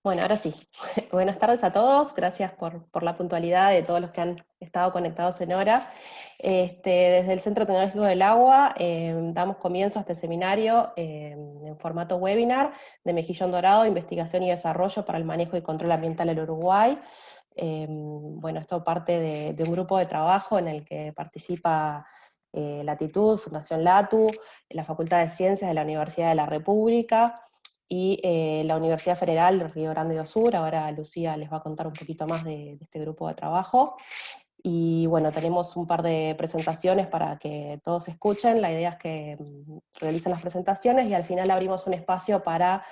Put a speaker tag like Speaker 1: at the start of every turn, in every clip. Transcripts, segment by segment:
Speaker 1: Bueno, ahora sí. Buenas tardes a todos, gracias por la puntualidad de todos los que han estado conectados en hora. Desde el Centro Tecnológico del Agua damos comienzo a este seminario en formato webinar de Mejillón Dorado, Investigación y Desarrollo para el Manejo y Control Ambiental en Uruguay. Bueno, esto parte de un grupo de trabajo en el que participa Latitud, Fundación LATU, la Facultad de Ciencias de la Universidad de la República, y la Universidad Federal de Río Grande do Sur. Ahora Lucía les va a contar un poquito más de este grupo de trabajo. Y bueno, tenemos un par de presentaciones para que todos escuchen. La idea es que realicen las presentaciones y al final abrimos un espacio para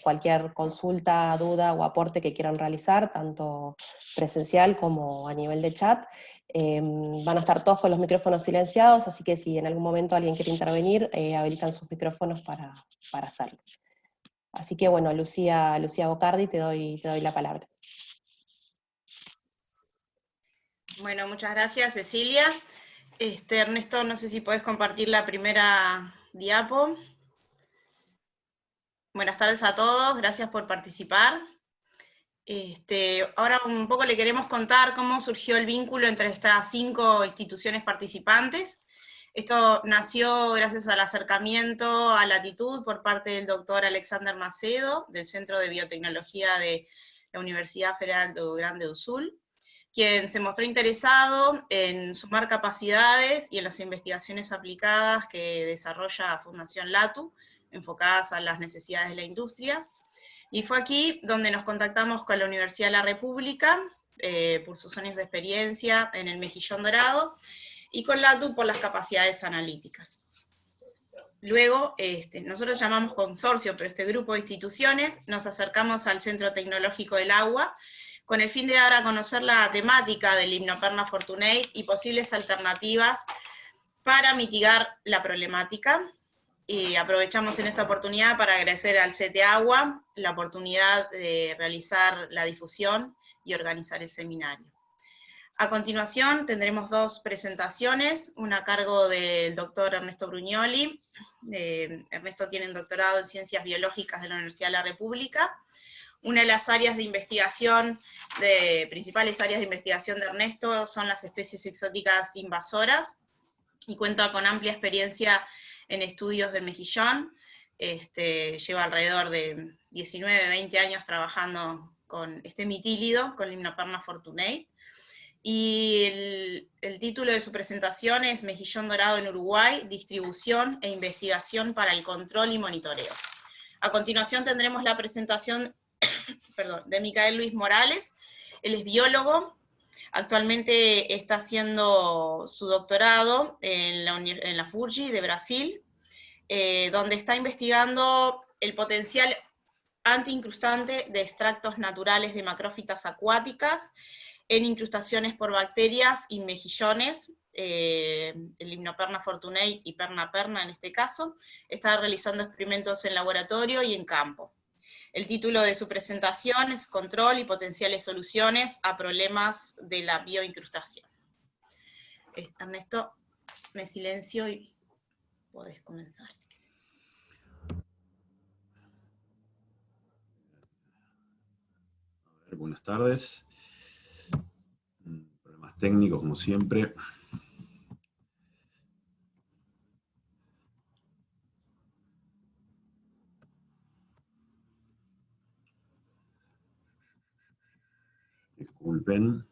Speaker 1: cualquier consulta, duda o aporte que quieran realizar, tanto presencial como a nivel de chat. Van a estar todos con los micrófonos silenciados, así que si en algún momento alguien quiere intervenir, habilitan sus micrófonos para hacerlo. Así que bueno, Lucía Bocardi, te doy la palabra.
Speaker 2: Bueno, muchas gracias, Cecilia. Ernesto, no sé si podés compartir la primera diapo. Buenas tardes a todos, gracias por participar. Ahora un poco le queremos contar cómo surgió el vínculo entre estas 5 instituciones participantes. Esto nació gracias al acercamiento a Latitud por parte del doctor Alexander Macedo, del Centro de Biotecnología de la Universidad Federal de Río Grande do Sul, quien se mostró interesado en sumar capacidades y en las investigaciones aplicadas que desarrolla Fundación LATU, enfocadas a las necesidades de la industria. Y fue aquí donde nos contactamos con la Universidad de la República, por sus años de experiencia en el Mejillón Dorado, y con LATU por las capacidades analíticas. Luego, nosotros llamamos consorcio, pero este grupo de instituciones, nos acercamos al Centro Tecnológico del Agua, con el fin de dar a conocer la temática del Limnoperna fortunei y posibles alternativas para mitigar la problemática. Y aprovechamos en esta oportunidad para agradecer al CT Agua la oportunidad de realizar la difusión y organizar el seminario. A continuación tendremos 2 presentaciones, una a cargo del doctor Ernesto Brugnoli. Ernesto tiene un doctorado en Ciencias Biológicas de la Universidad de la República. Una de las áreas de investigación, principales áreas de investigación de Ernesto son las especies exóticas invasoras, y cuenta con amplia experiencia en estudios del mejillón. Lleva alrededor de 19, 20 años trabajando con este mitílido, con Limnoperna fortunei. Y el título de su presentación es Mejillón Dorado en Uruguay, distribución e investigación para el control y monitoreo. A continuación tendremos la presentación de Micael Luis Morales. Él es biólogo, actualmente está haciendo su doctorado en la FURGI de Brasil, donde está investigando el potencial antiincrustante de extractos naturales de macrófitas acuáticas en incrustaciones por bacterias y mejillones, el Limnoperna fortunei y Perna perna en este caso. Está realizando experimentos en laboratorio y en campo. El título de su presentación es Control y potenciales soluciones a problemas de la bioincrustación. Ernesto, me silencio y podés comenzar si querés.
Speaker 3: A ver, buenas tardes. Problemas técnicos, como siempre. Disculpen.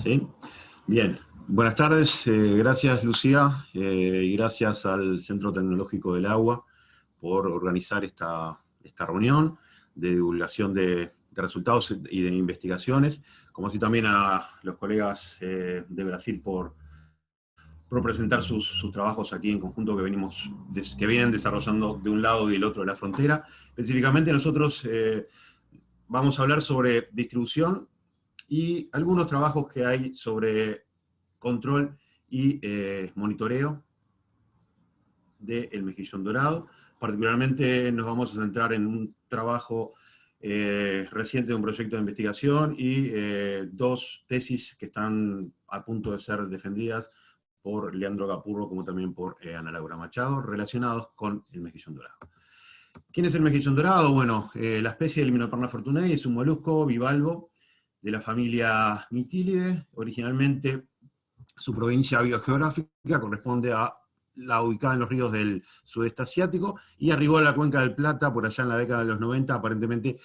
Speaker 3: ¿Sí? Bien. Buenas tardes. Gracias, Lucía, y gracias al Centro Tecnológico del Agua por organizar esta reunión de divulgación de resultados y de investigaciones, como así también a los colegas de Brasil por presentar sus trabajos aquí en conjunto que vienen desarrollando de un lado y del otro de la frontera. Específicamente nosotros vamos a hablar sobre distribución y algunos trabajos que hay sobre control y monitoreo del mejillón dorado. Particularmente nos vamos a centrar en un trabajo reciente de un proyecto de investigación y 2 tesis que están a punto de ser defendidas por Leandro Capurro, como también por Ana Laura Machado, relacionados con el mejillón dorado. ¿Quién es el mejillón dorado? Bueno, la especie de Limnoperna fortunei es un molusco bivalvo de la familia Mytilide. Originalmente su provincia biogeográfica corresponde a la ubicada en los ríos del sudeste asiático, y arribó a la cuenca del Plata por allá en la década de los 90, aparentemente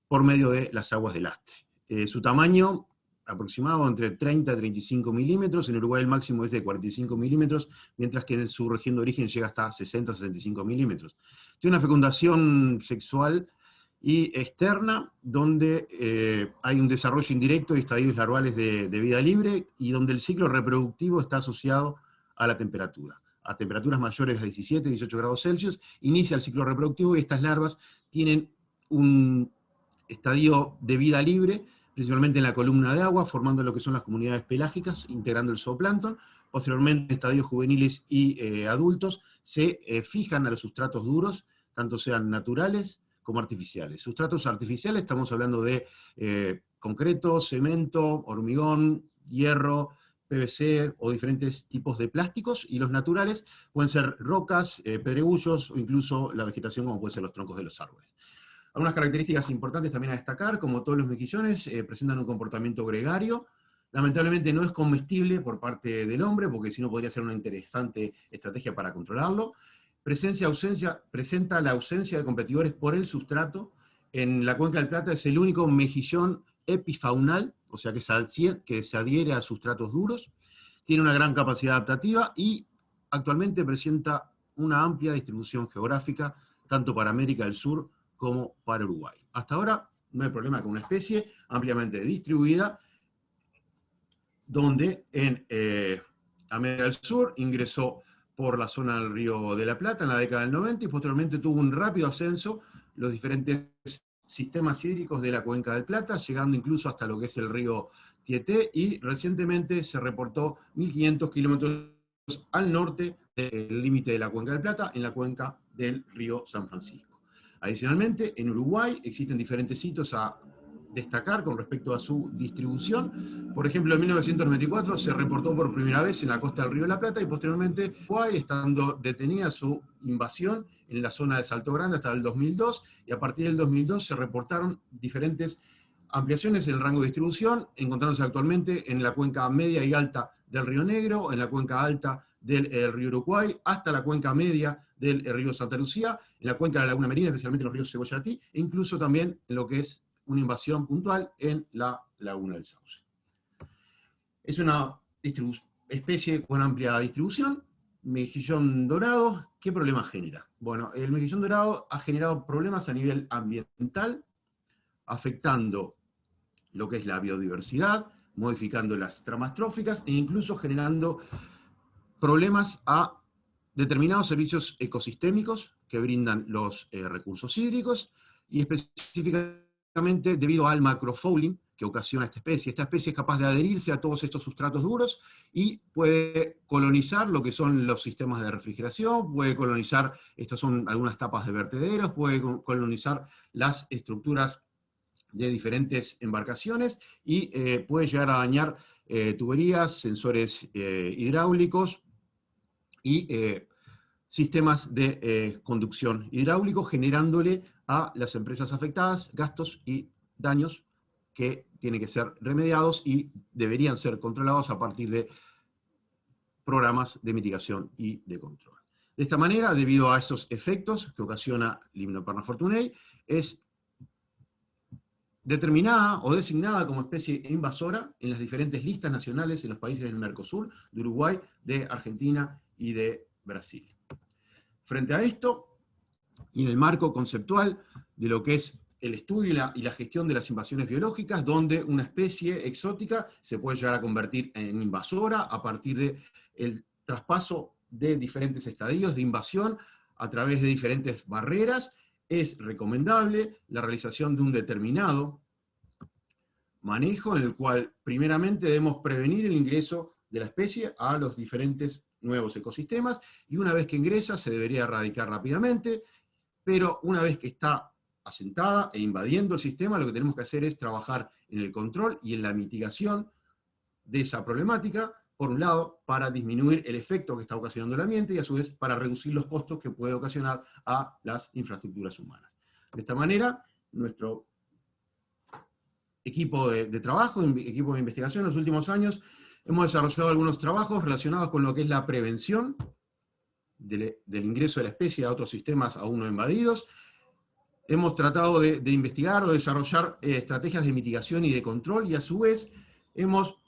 Speaker 3: por medio de las aguas del Astre. Su tamaño aproximado entre 30 y 35 milímetros, en Uruguay el máximo es de 45 milímetros, mientras que en su región de origen llega hasta 60 o 65 milímetros. Tiene una fecundación sexual y externa, donde hay un desarrollo indirecto de estadios larvales de vida libre, y donde el ciclo reproductivo está asociado a la temperatura. A temperaturas mayores a 17, 18 grados Celsius, inicia el ciclo reproductivo, y estas larvas tienen un estadio de vida libre, principalmente en la columna de agua, formando lo que son las comunidades pelágicas, integrando el zooplancton. Posteriormente, en estadios juveniles y adultos, se fijan a los sustratos duros, tanto sean naturales como artificiales. Sustratos artificiales, estamos hablando de concreto, cemento, hormigón, hierro, PVC o diferentes tipos de plásticos, y los naturales pueden ser rocas, pedregullos, o incluso la vegetación, como pueden ser los troncos de los árboles. Algunas características importantes también a destacar: como todos los mejillones, presentan un comportamiento gregario. Lamentablemente no es comestible por parte del hombre, porque si no podría ser una interesante estrategia para controlarlo. Presenta la ausencia de competidores por el sustrato. En la Cuenca del Plata es el único mejillón epifaunal, o sea que se adhiere a sustratos duros. Tiene una gran capacidad adaptativa y actualmente presenta una amplia distribución geográfica, tanto para América del Sur como para Uruguay. Hasta ahora no hay problema con una especie ampliamente distribuida, donde en América del Sur ingresó por la zona del Río de la Plata en la década del 90, y posteriormente tuvo un rápido ascenso los diferentes sistemas hídricos de la Cuenca del Plata, llegando incluso hasta lo que es el río Tieté, y recientemente se reportó 1.500 kilómetros al norte del límite de la Cuenca del Plata, en la cuenca del río San Francisco. Adicionalmente, en Uruguay existen diferentes sitios a destacar con respecto a su distribución. Por ejemplo, en 1994 se reportó por primera vez en la costa del Río de la Plata, y posteriormente Uruguay, estando detenida su invasión en la zona de Salto Grande hasta el 2002, y a partir del 2002 se reportaron diferentes ampliaciones en el rango de distribución, encontrándose actualmente en la cuenca media y alta del Río Negro, en la cuenca alta del río Uruguay, hasta la cuenca media del río Santa Lucía, en la cuenca de la Laguna Merina, especialmente en los ríos Cebollatí, e incluso también en lo que es una invasión puntual en la Laguna del Sauce. Es una especie con amplia distribución. Mejillón dorado, ¿qué problema genera? Bueno, el mejillón dorado ha generado problemas a nivel ambiental, afectando lo que es la biodiversidad, modificando las tramas tróficas, e incluso generando problemas a determinados servicios ecosistémicos que brindan los recursos hídricos, y específicamente debido al macrofouling que ocasiona esta especie. Esta especie es capaz de adherirse a todos estos sustratos duros y puede colonizar lo que son los sistemas de refrigeración, puede colonizar, estas son algunas tapas de vertederos, puede colonizar las estructuras de diferentes embarcaciones, y puede llegar a dañar tuberías, sensores hidráulicos y sistemas de conducción hidráulico, generándole a las empresas afectadas gastos y daños que tienen que ser remediados y deberían ser controlados a partir de programas de mitigación y de control. De esta manera, debido a esos efectos que ocasiona Limnoperna fortunei, es determinada o designada como especie invasora en las diferentes listas nacionales en los países del Mercosur, de Uruguay, de Argentina y de Brasil. Frente a esto, y en el marco conceptual de lo que es el estudio y la gestión de las invasiones biológicas, donde una especie exótica se puede llegar a convertir en invasora a partir del traspaso de diferentes estadios de invasión a través de diferentes barreras, es recomendable la realización de un determinado manejo, en el cual primeramente debemos prevenir el ingreso de la especie a los diferentes nuevos ecosistemas, y una vez que ingresa se debería erradicar rápidamente, pero una vez que está asentada e invadiendo el sistema, lo que tenemos que hacer es trabajar en el control y en la mitigación de esa problemática, por un lado, para disminuir el efecto que está ocasionando el ambiente y a su vez para reducir los costos que puede ocasionar a las infraestructuras humanas. De esta manera, nuestro equipo de trabajo, equipo de investigación en los últimos años, hemos desarrollado algunos trabajos relacionados con lo que es la prevención del ingreso de la especie a otros sistemas aún no invadidos. Hemos tratado de investigar o desarrollar estrategias de mitigación y de control, y a su vez hemos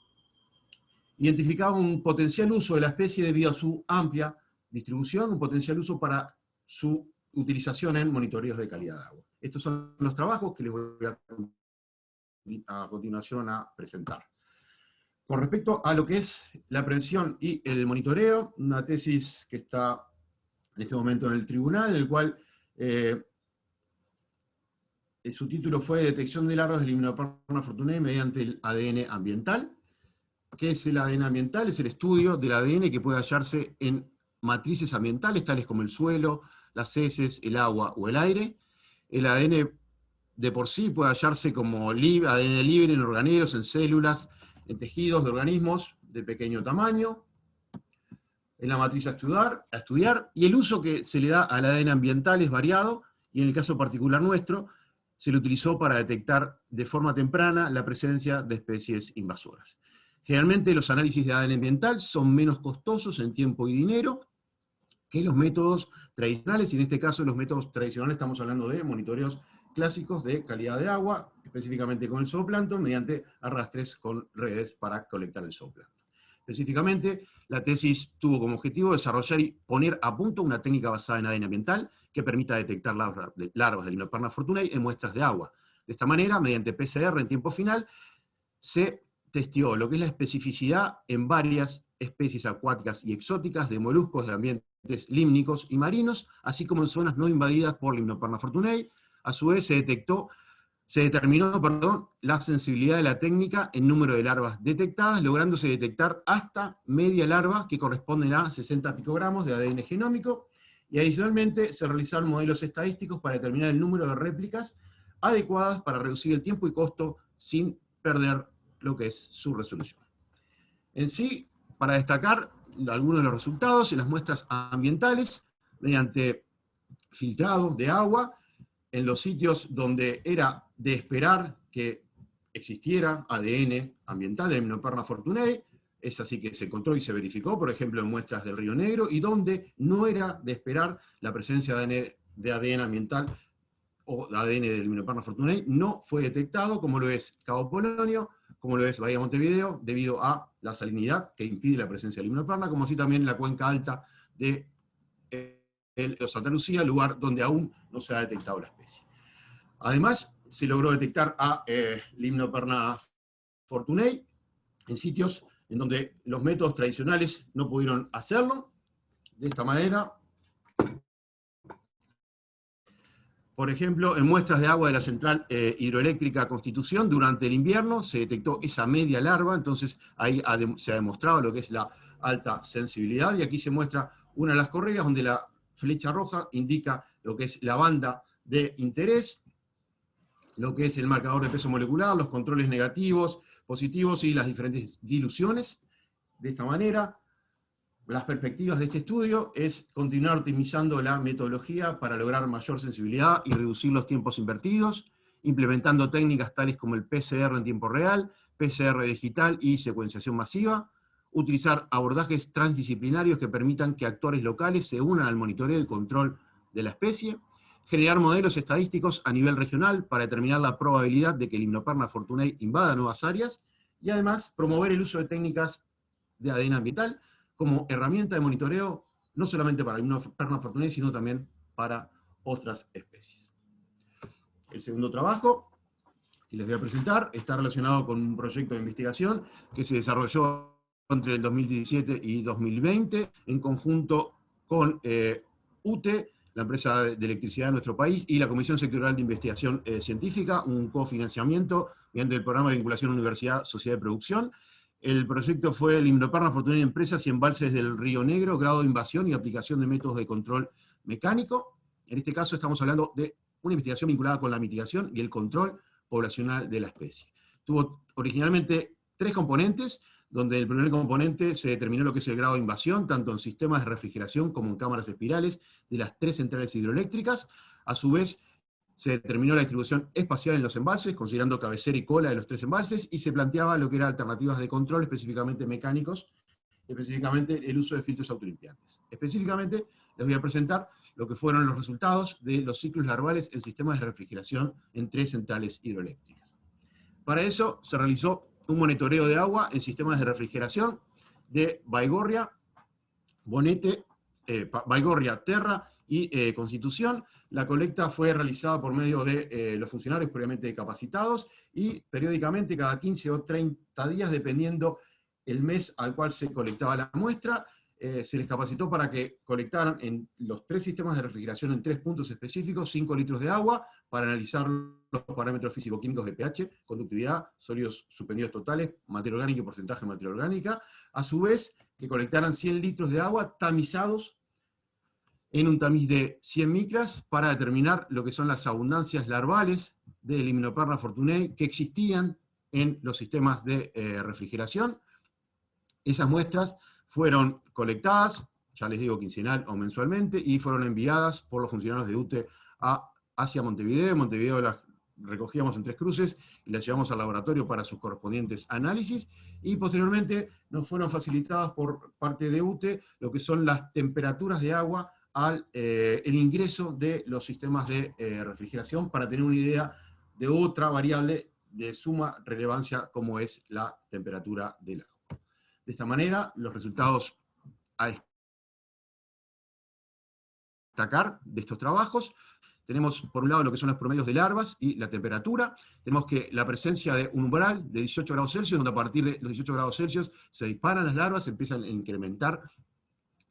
Speaker 3: identificado un potencial uso de la especie debido a su amplia distribución, un potencial uso para su utilización en monitoreos de calidad de agua. Estos son los trabajos que les voy a continuación a presentar. Con respecto a lo que es la prevención y el monitoreo, una tesis que está en este momento en el tribunal, en el cual su título fue Detección de larvas del Hymenopterna fortunei mediante el ADN ambiental. ¿Qué es el ADN ambiental? Es el estudio del ADN que puede hallarse en matrices ambientales, tales como el suelo, las heces, el agua o el aire. El ADN de por sí puede hallarse como ADN libre en organelos, en células, en tejidos de organismos de pequeño tamaño, en la matriz a estudiar, y el uso que se le da al ADN ambiental es variado, y en el caso particular nuestro, se le utilizó para detectar de forma temprana la presencia de especies invasoras. Generalmente los análisis de ADN ambiental son menos costosos en tiempo y dinero que los métodos tradicionales, y en este caso los métodos tradicionales estamos hablando de monitoreos clásicos de calidad de agua, específicamente con el zooplancton, mediante arrastres con redes para colectar el zooplancton. Específicamente, la tesis tuvo como objetivo desarrollar y poner a punto una técnica basada en ADN ambiental que permita detectar larvas del Hymenopterna fortunei en muestras de agua. De esta manera, mediante PCR en tiempo final, se testeó lo que es la especificidad en varias especies acuáticas y exóticas de moluscos de ambientes límnicos y marinos, así como en zonas no invadidas por Hymenopterna fortunei. A su vez se determinó la sensibilidad de la técnica en número de larvas detectadas, lográndose detectar hasta media larva, que corresponden a 60 picogramos de ADN genómico, y adicionalmente se realizaron modelos estadísticos para determinar el número de réplicas adecuadas para reducir el tiempo y costo sin perder lo que es su resolución. En sí, para destacar algunos de los resultados en las muestras ambientales, mediante filtrado de agua, en los sitios donde era de esperar que existiera ADN ambiental de Hymenopterna fortunei, es así que se encontró y se verificó, por ejemplo, en muestras del Río Negro, y donde no era de esperar la presencia de ADN ambiental o ADN del Hymenopterna fortunei, no fue detectado, como lo es Cabo Polonio, como lo es Bahía Montevideo, debido a la salinidad que impide la presencia del Hymenopterna, como así también en la cuenca alta de Santa Lucía, lugar donde aún no se ha detectado la especie. Además, se logró detectar a Hymenopterna fortunei en sitios en donde los métodos tradicionales no pudieron hacerlo. De esta manera, por ejemplo, en muestras de agua de la central hidroeléctrica Constitución, durante el invierno se detectó esa media larva, entonces ahí se ha demostrado lo que es la alta sensibilidad, y aquí se muestra una de las correas donde la flecha roja indica lo que es la banda de interés, lo que es el marcador de peso molecular, los controles negativos, positivos y las diferentes diluciones. De esta manera, las perspectivas de este estudio es continuar optimizando la metodología para lograr mayor sensibilidad y reducir los tiempos invertidos, implementando técnicas tales como el PCR en tiempo real, PCR digital y secuenciación masiva, utilizar abordajes transdisciplinarios que permitan que actores locales se unan al monitoreo y control de la especie, generar modelos estadísticos a nivel regional para determinar la probabilidad de que el Hymenopterna fortunei invada nuevas áreas, y además promover el uso de técnicas de ADN ambiental como herramienta de monitoreo, no solamente para el Hymenopterna fortunei, sino también para otras especies. El segundo trabajo que les voy a presentar está relacionado con un proyecto de investigación que se desarrolló entre el 2017 y 2020, en conjunto con UTE, la empresa de electricidad de nuestro país, y la Comisión Sectorial de Investigación Científica, un cofinanciamiento mediante el programa de vinculación Universidad-Sociedad de Producción. El proyecto fue el Hymenopterna fortunei de empresas y embalses del Río Negro, grado de invasión y aplicación de métodos de control mecánico. En este caso estamos hablando de una investigación vinculada con la mitigación y el control poblacional de la especie. Tuvo originalmente 3 componentes, donde el primer componente se determinó lo que es el grado de invasión, tanto en sistemas de refrigeración como en cámaras espirales de las 3 centrales hidroeléctricas. A su vez, se determinó la distribución espacial en los embalses, considerando cabecera y cola de los 3 embalses, y se planteaba lo que eran alternativas de control, específicamente mecánicos, específicamente el uso de filtros autolimpiantes. Específicamente, les voy a presentar lo que fueron los resultados de los ciclos larvales en sistemas de refrigeración en 3 centrales hidroeléctricas. Para eso se realizó un monitoreo de agua en sistemas de refrigeración de Baigorria, Bonete, Baigorria, Terra y Constitución. La colecta fue realizada por medio de los funcionarios previamente capacitados y periódicamente cada 15 o 30 días, dependiendo el mes al cual se colectaba la muestra, se les capacitó para que colectaran en los 3 sistemas de refrigeración en 3 puntos específicos 5 litros de agua para analizar los parámetros físico-químicos de pH, conductividad, sólidos suspendidos totales, materia orgánica y porcentaje de materia orgánica. A su vez, que colectaran 100 litros de agua tamizados en un tamiz de 100 micras para determinar lo que son las abundancias larvales de Limnoperla fortunei que existían en los sistemas de refrigeración. Esas muestras fueron colectadas, ya les digo, quincenal o mensualmente, y fueron enviadas por los funcionarios de UTE hacia Montevideo. En Montevideo las recogíamos en 3 cruces y las llevamos al laboratorio para sus correspondientes análisis, y posteriormente nos fueron facilitadas por parte de UTE lo que son las temperaturas de agua al el ingreso de los sistemas de refrigeración, para tener una idea de otra variable de suma relevancia como es la temperatura del agua. De esta manera, los resultados a destacar de estos trabajos: tenemos por un lado lo que son los promedios de larvas y la temperatura. Tenemos que la presencia de un umbral de 18 grados Celsius, donde a partir de los 18 grados Celsius se disparan las larvas, se empiezan a incrementar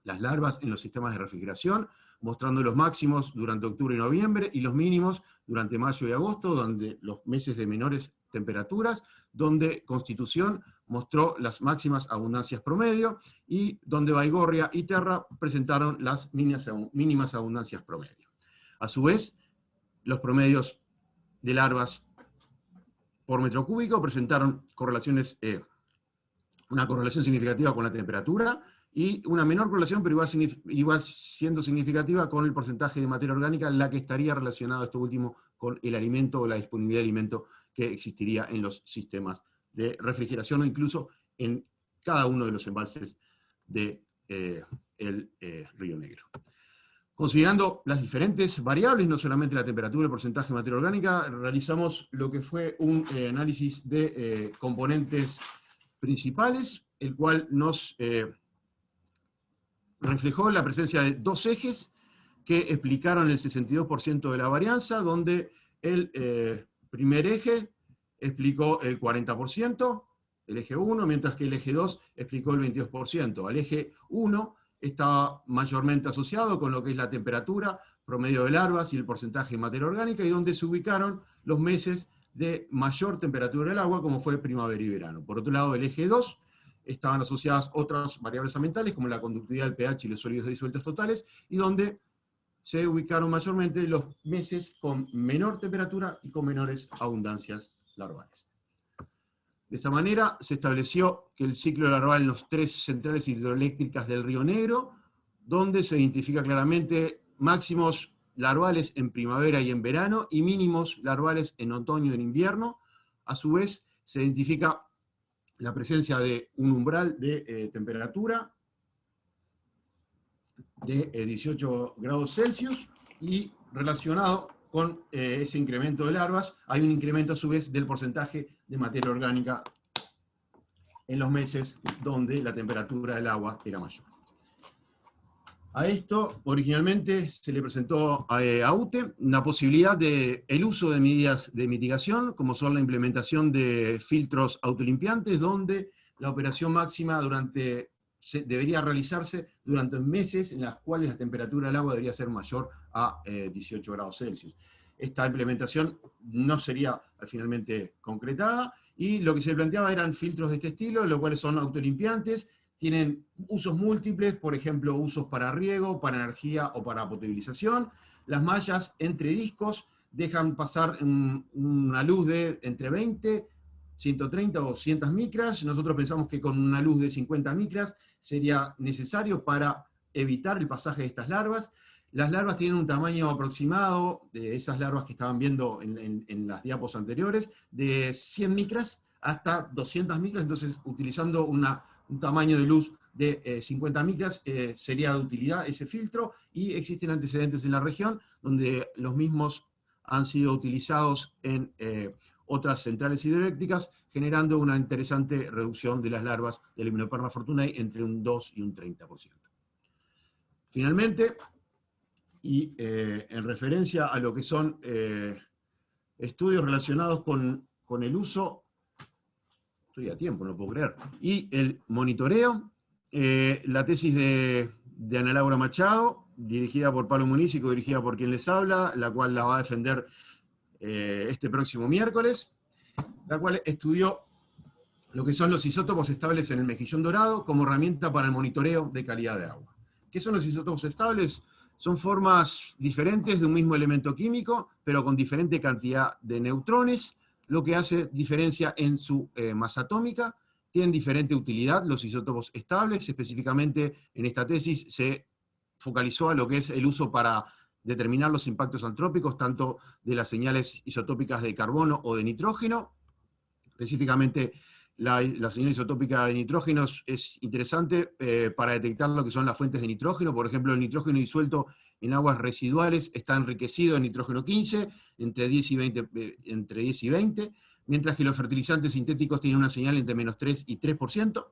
Speaker 3: las larvas en los sistemas de refrigeración, mostrando los máximos durante octubre y noviembre, y los mínimos durante mayo y agosto, donde los meses de menores temperaturas, donde Constitución mostró las máximas abundancias promedio, y donde Baigorria y Terra presentaron las mínimas abundancias promedio. A su vez, los promedios de larvas por metro cúbico presentaron correlaciones, una correlación significativa con la temperatura, y una menor correlación, pero igual siendo significativa, con el porcentaje de materia orgánica, la que estaría relacionado esto último con el alimento o la disponibilidad de alimento que existiría en los sistemas de refrigeración, o incluso en cada uno de los embalses del Río Negro. Considerando las diferentes variables, no solamente la temperatura y el porcentaje de materia orgánica, realizamos lo que fue un análisis de componentes principales, el cual nos reflejó la presencia de 2 ejes que explicaron el 62% de la varianza, donde el primer eje explicó el 40%, el eje 1, mientras que el eje 2 explicó el 22%. Al eje 1 estaba mayormente asociado con lo que es la temperatura, promedio de larvas y el porcentaje de materia orgánica, y donde se ubicaron los meses de mayor temperatura del agua, como fue primavera y verano. Por otro lado, el eje 2 estaban asociadas otras variables ambientales, como la conductividad del pH y los sólidos disueltos totales, y donde se ubicaron mayormente los meses con menor temperatura y con menores abundancias larvales. De esta manera se estableció que el ciclo larval en los 3 centrales hidroeléctricas del Río Negro, donde se identifica claramente máximos larvales en primavera y en verano, y mínimos larvales en otoño y en invierno. A su vez, se identifica la presencia de un umbral de temperatura de 18 grados Celsius, y relacionado con ese incremento de larvas, hay un incremento a su vez del porcentaje de materia orgánica en los meses donde la temperatura del agua era mayor. A esto, originalmente, se le presentó a UTE una posibilidad de el uso de medidas de mitigación, como son la implementación de filtros autolimpiantes, donde la operación máxima debería realizarse durante meses en los cuales la temperatura del agua debería ser mayor a 18 grados Celsius. Esta implementación no sería finalmente concretada, y lo que se planteaba eran filtros de este estilo, los cuales son autolimpiantes, tienen usos múltiples, por ejemplo, usos para riego, para energía o para potabilización. Las mallas entre discos dejan pasar una luz de entre 20 130 o 200 micras. Nosotros pensamos que con una luz de 50 micras sería necesario para evitar el pasaje de estas larvas. Las larvas tienen un tamaño aproximado, de esas larvas que estaban viendo en las diapos anteriores, de 100 micras hasta 200 micras, entonces utilizando un tamaño de luz de 50 micras sería de utilidad ese filtro, y existen antecedentes en la región donde los mismos han sido utilizados en otras centrales hidroeléctricas, generando una interesante reducción de las larvas del Hymenoptera fortunei entre un 2 y un 30%. Finalmente, y en referencia a lo que son estudios relacionados con el uso, estoy a tiempo, no puedo creer, y el monitoreo, la tesis de Ana Laura Machado, dirigida por Pablo Muniz y codirigida por quien les habla, la cual la va a defender este próximo miércoles, la cual estudió lo que son los isótopos estables en el mejillón dorado como herramienta para el monitoreo de calidad de agua. ¿Qué son los isótopos estables? Son formas diferentes de un mismo elemento químico, pero con diferente cantidad de neutrones, lo que hace diferencia en su masa atómica. Tienen diferente utilidad los isótopos estables, específicamente en esta tesis se focalizó a lo que es el uso para determinar los impactos antrópicos, tanto de las señales isotópicas de carbono o de nitrógeno. Específicamente, la señal isotópica de nitrógeno es interesante para detectar lo que son las fuentes de nitrógeno. Por ejemplo, el nitrógeno disuelto en aguas residuales está enriquecido en nitrógeno 15, entre 10 y 20, mientras que los fertilizantes sintéticos tienen una señal entre menos 3 y 3%.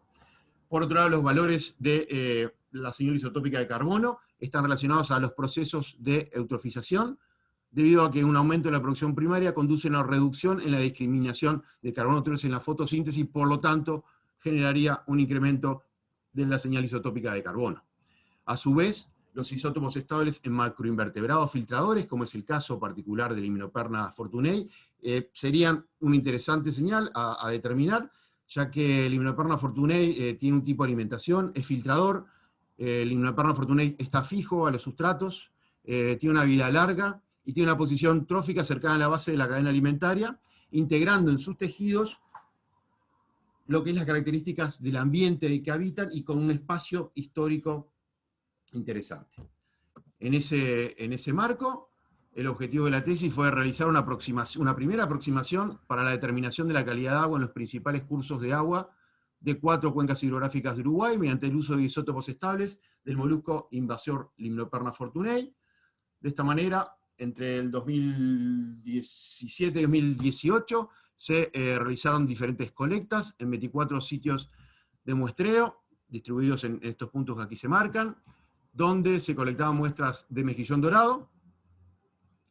Speaker 3: Por otro lado, los valores de la señal isotópica de carbono están relacionados a los procesos de eutrofización, debido a que un aumento en la producción primaria conduce a una reducción en la discriminación de carbono 3 en la fotosíntesis, por lo tanto, generaría un incremento de la señal isotópica de carbono. A su vez, los isótopos estables en macroinvertebrados filtradores, como es el caso particular del Hymenoptera fortunei, serían una interesante señal a determinar, ya que el Hymenoptera fortunei tiene un tipo de alimentación, es filtrador, el Hymenoptera fortunei está fijo a los sustratos, tiene una vida larga, y tiene una posición trófica cercana a la base de la cadena alimentaria, integrando en sus tejidos lo que es las características del ambiente en que habitan y con un espacio histórico interesante. En ese marco, el objetivo de la tesis fue realizar una primera aproximación para la determinación de la calidad de agua en los principales cursos de agua de 4 cuencas hidrográficas de Uruguay, mediante el uso de isótopos estables del molusco invasor Hymenoptera fortunei. De esta manera, entre el 2017 y 2018 se realizaron diferentes colectas en 24 sitios de muestreo, distribuidos en estos puntos que aquí se marcan, donde se colectaban muestras de mejillón dorado,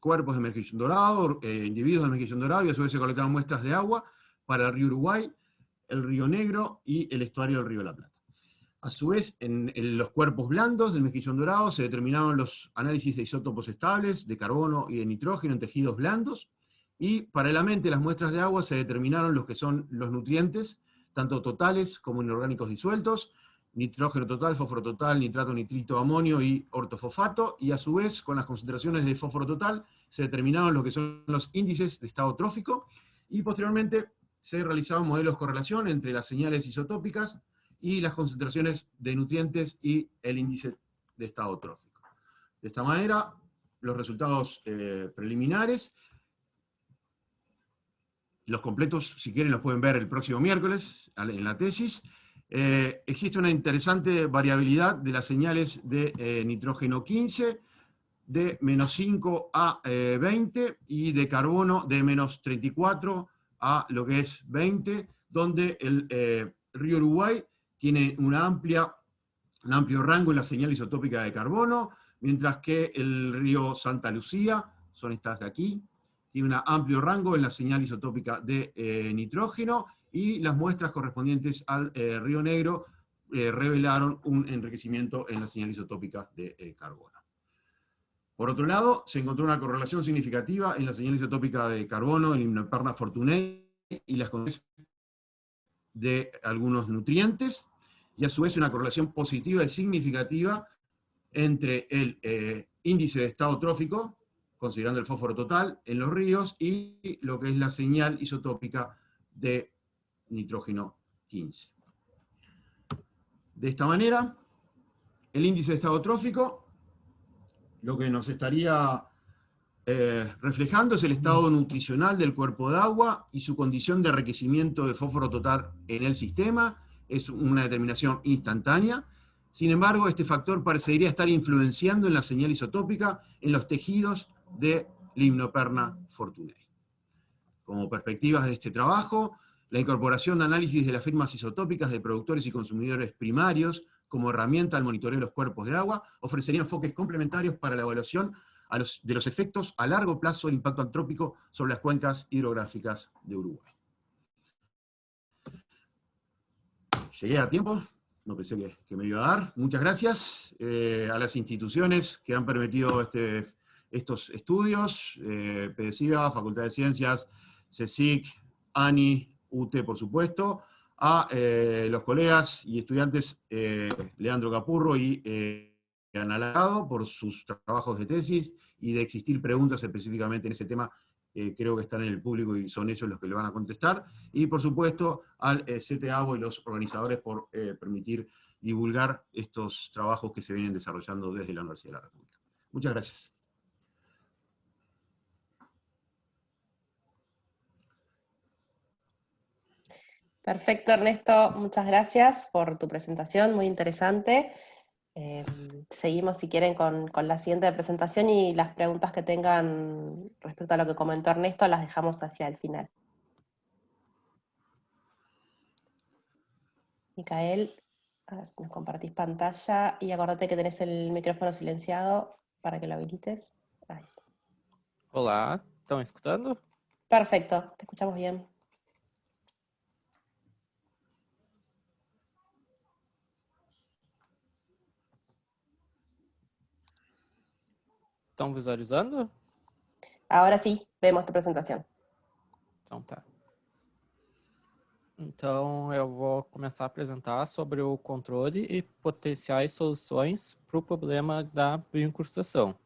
Speaker 3: cuerpos de mejillón dorado, individuos de mejillón dorado, y a su vez se colectaban muestras de agua para el río Uruguay, el río Negro y el estuario del río La Plata. A su vez, en los cuerpos blandos del mejillón dorado se determinaron los análisis de isótopos estables, de carbono y de nitrógeno en tejidos blandos, y paralelamente las muestras de agua se determinaron los que son los nutrientes, tanto totales como inorgánicos disueltos, nitrógeno total, fósforo total, nitrato, nitrito, amonio y ortofosfato, y a su vez, con las concentraciones de fósforo total, se determinaron lo que son los índices de estado trófico, y posteriormente se realizaban modelos de correlación entre las señales isotópicas y las concentraciones de nutrientes y el índice de estado trófico. De esta manera, los resultados preliminares, los completos, si quieren, los pueden ver el próximo miércoles en la tesis. Existe una interesante variabilidad de las señales de nitrógeno 15, de menos 5 a 20, y de carbono de menos 34 a lo que es 20, donde el río Uruguay tiene un amplio rango en la señal isotópica de carbono, mientras que el río Santa Lucía, son estas de aquí, tiene un amplio rango en la señal isotópica de nitrógeno, y las muestras correspondientes al río Negro revelaron un enriquecimiento en la señal isotópica de carbono. Por otro lado, se encontró una correlación significativa en la señal isotópica de carbono en Hymenoptera fortunei y las condiciones de algunos nutrientes, y a su vez una correlación positiva y significativa entre el índice de estado trófico, considerando el fósforo total, en los ríos, y lo que es la señal isotópica de nitrógeno 15. De esta manera, el índice de estado trófico, lo que nos estaría reflejando es el estado nutricional del cuerpo de agua y su condición de enriquecimiento de fósforo total en el sistema. Es una determinación instantánea. Sin embargo, este factor parecería estar influenciando en la señal isotópica en los tejidos de Limnoperna fortunei. Como perspectivas de este trabajo, la incorporación de análisis de las firmas isotópicas de productores y consumidores primarios como herramienta al monitoreo de los cuerpos de agua ofrecería enfoques complementarios para la evaluación de los efectos a largo plazo del impacto antrópico sobre las cuencas hidrográficas de Uruguay. Llegué a tiempo, no pensé que me iba a dar. Muchas gracias a las instituciones que han permitido estos estudios, PDCIVA, Facultad de Ciencias, CSIC, ANI, UTE, por supuesto, a los colegas y estudiantes Leandro Capurro y Ana Lagado por sus trabajos de tesis, y de existir preguntas específicamente en ese tema, creo que están en el público y son ellos los que le van a contestar, y por supuesto al CTABO y los organizadores por permitir divulgar estos trabajos que se vienen desarrollando desde la Universidad de la República. Muchas gracias.
Speaker 1: Perfecto, Ernesto, muchas gracias por tu presentación, muy interesante. Seguimos, si quieren, con la siguiente presentación, y las preguntas que tengan respecto a lo que comentó Ernesto las dejamos hacia el final. Micael, a ver si nos compartís pantalla, y acordate que tenés el micrófono silenciado para que lo habilites. Ahí está.
Speaker 4: Olá, estão escutando?
Speaker 1: Perfecto, te escuchamos bien.
Speaker 4: Estão visualizando?
Speaker 1: Ahora sí, vemos tu presentación.
Speaker 4: Então tá. Então eu vou começar a apresentar sobre o controle e potenciais soluções para o problema da bioincrustação.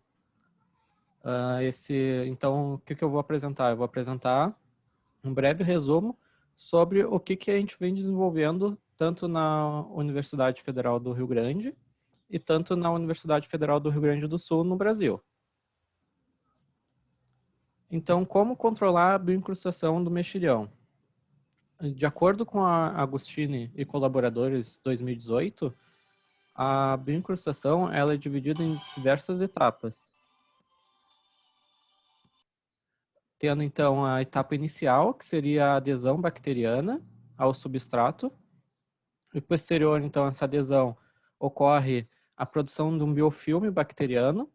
Speaker 4: Então, o que eu vou apresentar? Eu vou apresentar um breve resumo sobre o que a gente vem desenvolvendo tanto na Universidade Federal do Rio Grande e tanto na Universidade Federal do Rio Grande do Sul, no Brasil. Então, como controlar a bioincrustação do mexilhão? De acordo com a Agostini e colaboradores 2018, a bioincrustação ela é dividida em diversas etapas. Tendo, então, a etapa inicial, que seria a adesão bacteriana ao substrato. E posterior, então, a essa adesão, ocorre a produção de um biofilme bacteriano.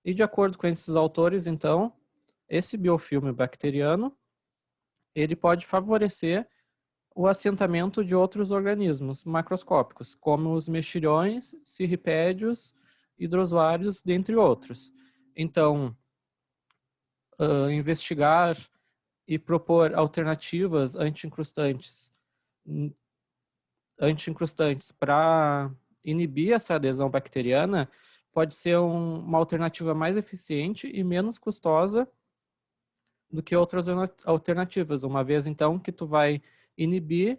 Speaker 4: E, de acordo com esses autores, então, esse biofilme bacteriano, ele pode favorecer o assentamento de outros organismos macroscópicos, como os mexilhões, cirripédios, hidrozoários, dentre outros. Então, investigar e propor alternativas anti-incrustantes para inibir essa adesão bacteriana pode ser uma alternativa mais eficiente e menos custosa do que outras alternativas, uma vez então que tu vai inibir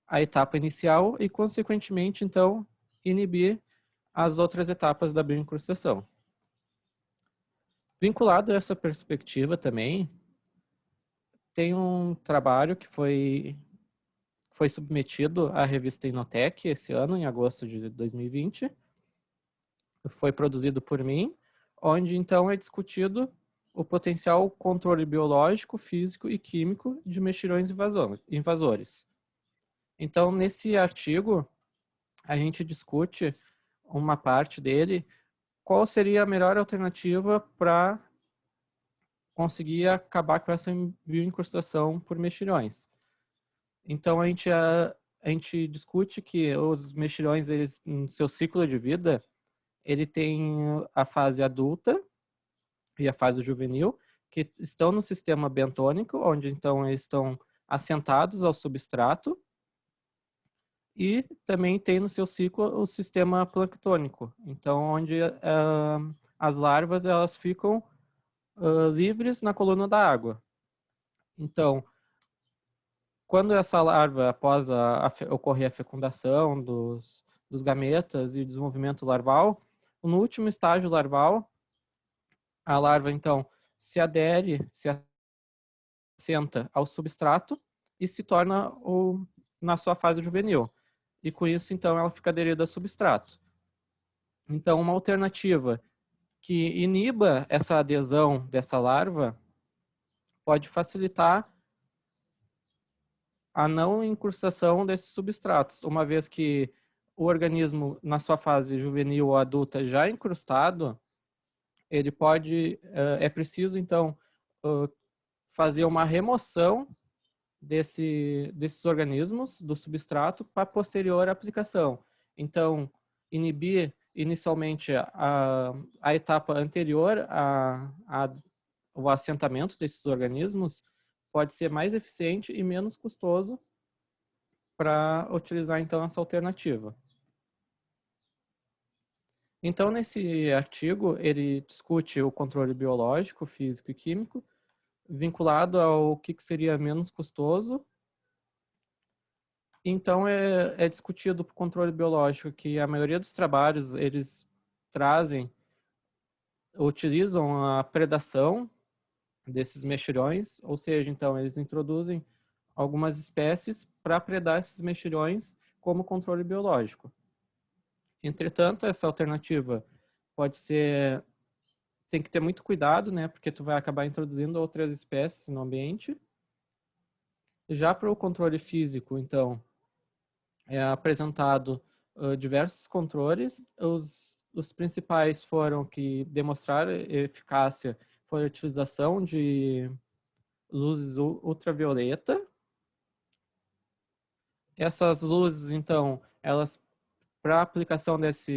Speaker 4: a etapa inicial e, consequentemente, então, inibir as outras etapas da bioincrustação. Vinculado a essa perspectiva também, tem um trabalho que foi submetido à revista Inotec esse ano, em agosto de 2020. Foi produzido por mim, onde então é discutido o potencial controle biológico, físico e químico de mexilhões invasores. Então, nesse artigo, a gente discute uma parte dele, qual seria a melhor alternativa para conseguir acabar com essa bioincrustação por mexilhões. Então, a gente discute que os mexilhões, eles, no seu ciclo de vida, ele tem a fase adulta e a fase juvenil, que estão no sistema bentônico, onde então eles estão assentados ao substrato, e também tem no seu ciclo o sistema planctônico, então onde as larvas elas ficam livres na coluna da água. Então, quando essa larva, após ocorrer a fecundação dos gametas e o desenvolvimento larval, no último estágio larval, a larva, então, se adere, se assenta ao substrato e se torna na sua fase juvenil. E com isso, então, ela fica aderida ao substrato. Então, uma alternativa que iniba essa adesão dessa larva pode facilitar a não incrustação desses substratos, uma vez que o organismo, na sua fase juvenil ou adulta já incrustado, ele pode, é preciso, então, fazer uma remoção desses organismos do substrato para posterior aplicação. Então, inibir inicialmente a etapa anterior ao assentamento desses organismos pode ser mais eficiente e menos custoso para utilizar, então, essa alternativa. Então, nesse artigo, ele discute o controle biológico, físico e químico, vinculado ao que seria menos custoso. Então, é discutido para o controle biológico que a maioria dos trabalhos, eles utilizam a predação desses mexilhões, ou seja, então, eles introduzem algumas espécies para predar esses mexilhões como controle biológico. Entretanto, essa alternativa tem que ter muito cuidado, né, porque tu vai acabar introduzindo outras espécies no ambiente. Já para o controle físico, então, é apresentado diversos controles. Os principais foram que demonstraram eficácia foi a utilização de luzes ultravioleta. Essas luzes, então, elas, para a aplicação dessa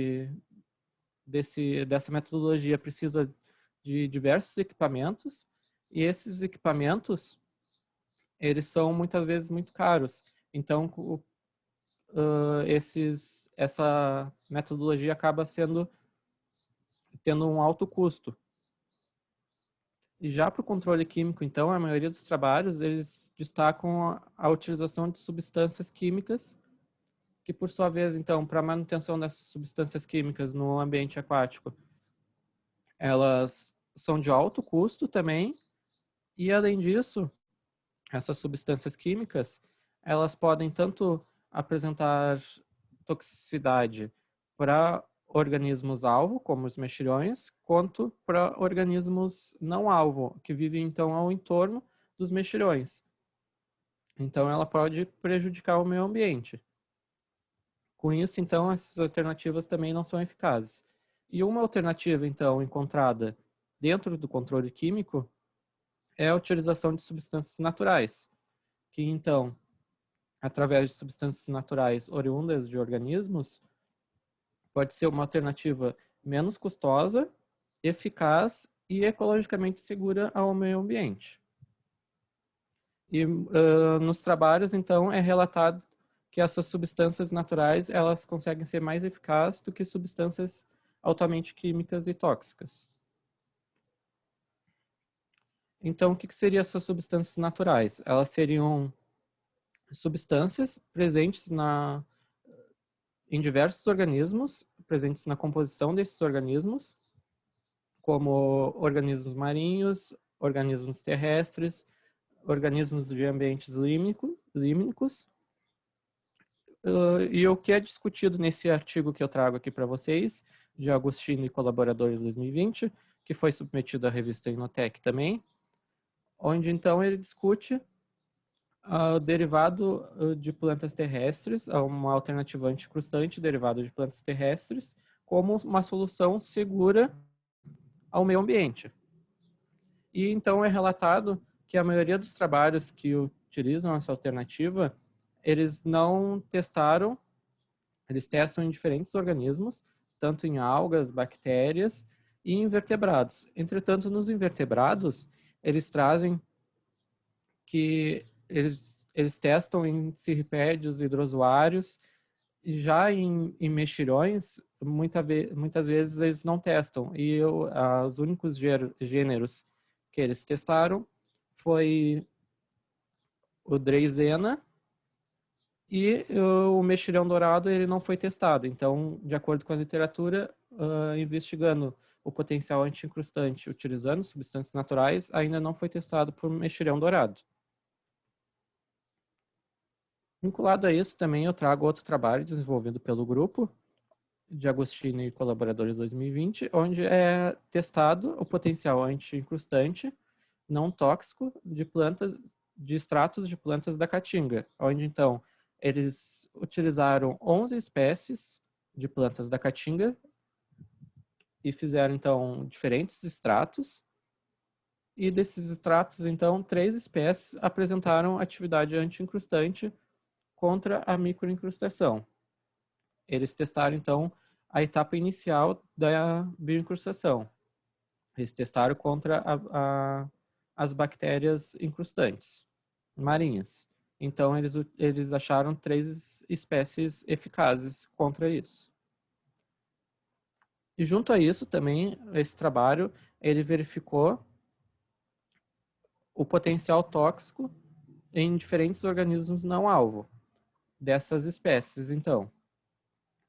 Speaker 4: metodologia, precisa de diversos equipamentos, e esses equipamentos, eles são muitas vezes muito caros. Então, essa metodologia acaba tendo um alto custo. E já para o controle químico, então, a maioria dos trabalhos, eles destacam a utilização de substâncias químicas, que por sua vez, então, para a manutenção dessas substâncias químicas no ambiente aquático, elas são de alto custo também, e além disso, essas substâncias químicas, elas podem tanto apresentar toxicidade para organismos-alvo, como os mexilhões, quanto para organismos não-alvo, que vivem, então, ao entorno dos mexilhões. Então, ela pode prejudicar o meio ambiente. Com isso, então, essas alternativas também não são eficazes. E uma alternativa, então, encontrada dentro do controle químico é a utilização de substâncias naturais, que, então, através de substâncias naturais oriundas de organismos, pode ser uma alternativa menos custosa, eficaz e ecologicamente segura ao meio ambiente. E nos trabalhos, então, é relatado que essas substâncias naturais, elas conseguem ser mais eficazes do que substâncias altamente químicas e tóxicas. Então, o que seriam essas substâncias naturais? Elas seriam substâncias presentes em diversos organismos, presentes na composição desses organismos, como organismos marinhos, organismos terrestres, organismos de ambientes límnicos. E o que é discutido nesse artigo que eu trago aqui para vocês, de Agostino e colaboradores 2020, que foi submetido à revista Inotec também, onde então ele discute o derivado de plantas terrestres, uma alternativa anticrustante derivado de plantas terrestres, como uma solução segura ao meio ambiente. E então é relatado que a maioria dos trabalhos que utilizam essa alternativa, eles não testaram, eles testam em diferentes organismos, tanto em algas, bactérias e invertebrados. Entretanto, nos invertebrados, eles trazem que eles testam em cirripédios hidrozoários, e já em mexilhões, muitas vezes eles não testam. E os únicos gêneros que eles testaram foi o Dreissena E o mexilhão dourado ele não foi testado. Então, de acordo com a literatura, investigando o potencial anti-incrustante utilizando substâncias naturais, ainda não foi testado por mexilhão dourado. Vinculado a isso, também eu trago outro trabalho desenvolvido pelo grupo de Agostini e colaboradores 2020, onde é testado o potencial anti-incrustante não tóxico de plantas, de extratos de plantas da caatinga, onde então eles utilizaram 11 espécies de plantas da caatinga e fizeram então diferentes extratos. E desses extratos, então, 3 espécies apresentaram atividade anti-incrustante contra a microincrustação. Eles testaram, então, a etapa inicial da bioincrustação. Eles testaram contra as bactérias incrustantes marinhas. Então, eles acharam 3 espécies eficazes contra isso. E junto a isso, também, esse trabalho, ele verificou o potencial tóxico em diferentes organismos não-alvo dessas espécies, então.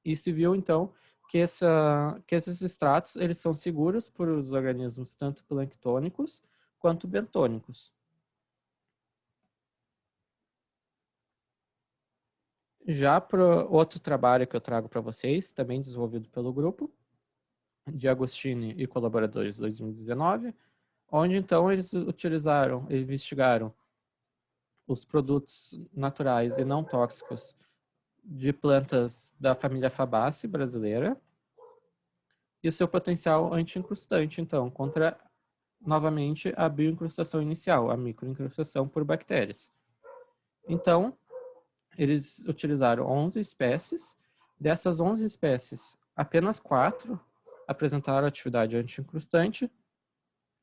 Speaker 4: E se viu, então, que esses extratos eles são seguros para os organismos tanto planctônicos quanto bentônicos. Já para outro trabalho que eu trago para vocês, também desenvolvido pelo grupo, de Agostini e colaboradores 2019, onde então eles investigaram os produtos naturais e não tóxicos de plantas da família Fabaceae brasileira e o seu potencial anti-incrustante, então, contra, novamente, a bioincrustação inicial, a microincrustação por bactérias. Então, eles utilizaram 11 espécies. Dessas 11 espécies, apenas 4 apresentaram atividade anti-incrustante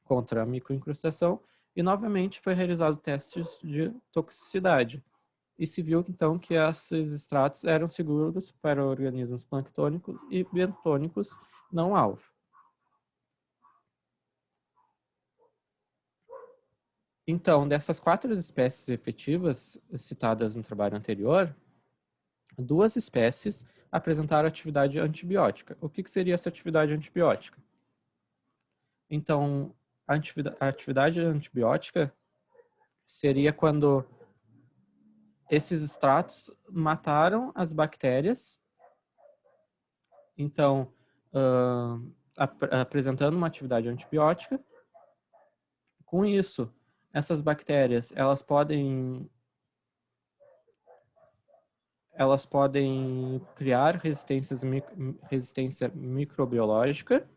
Speaker 4: contra a microincrustação e, novamente, foi realizado testes de toxicidade. E se viu, então, que esses extratos eram seguros para organismos planctônicos e bentônicos não-alvo. Então, dessas 4 espécies efetivas citadas no trabalho anterior, 2 espécies apresentaram atividade antibiótica. O que seria essa atividade antibiótica? Então, a atividade antibiótica seria quando esses extratos mataram as bactérias, então, apresentando uma atividade antibiótica. Com isso, essas bactérias, elas podem criar resistência microbiológica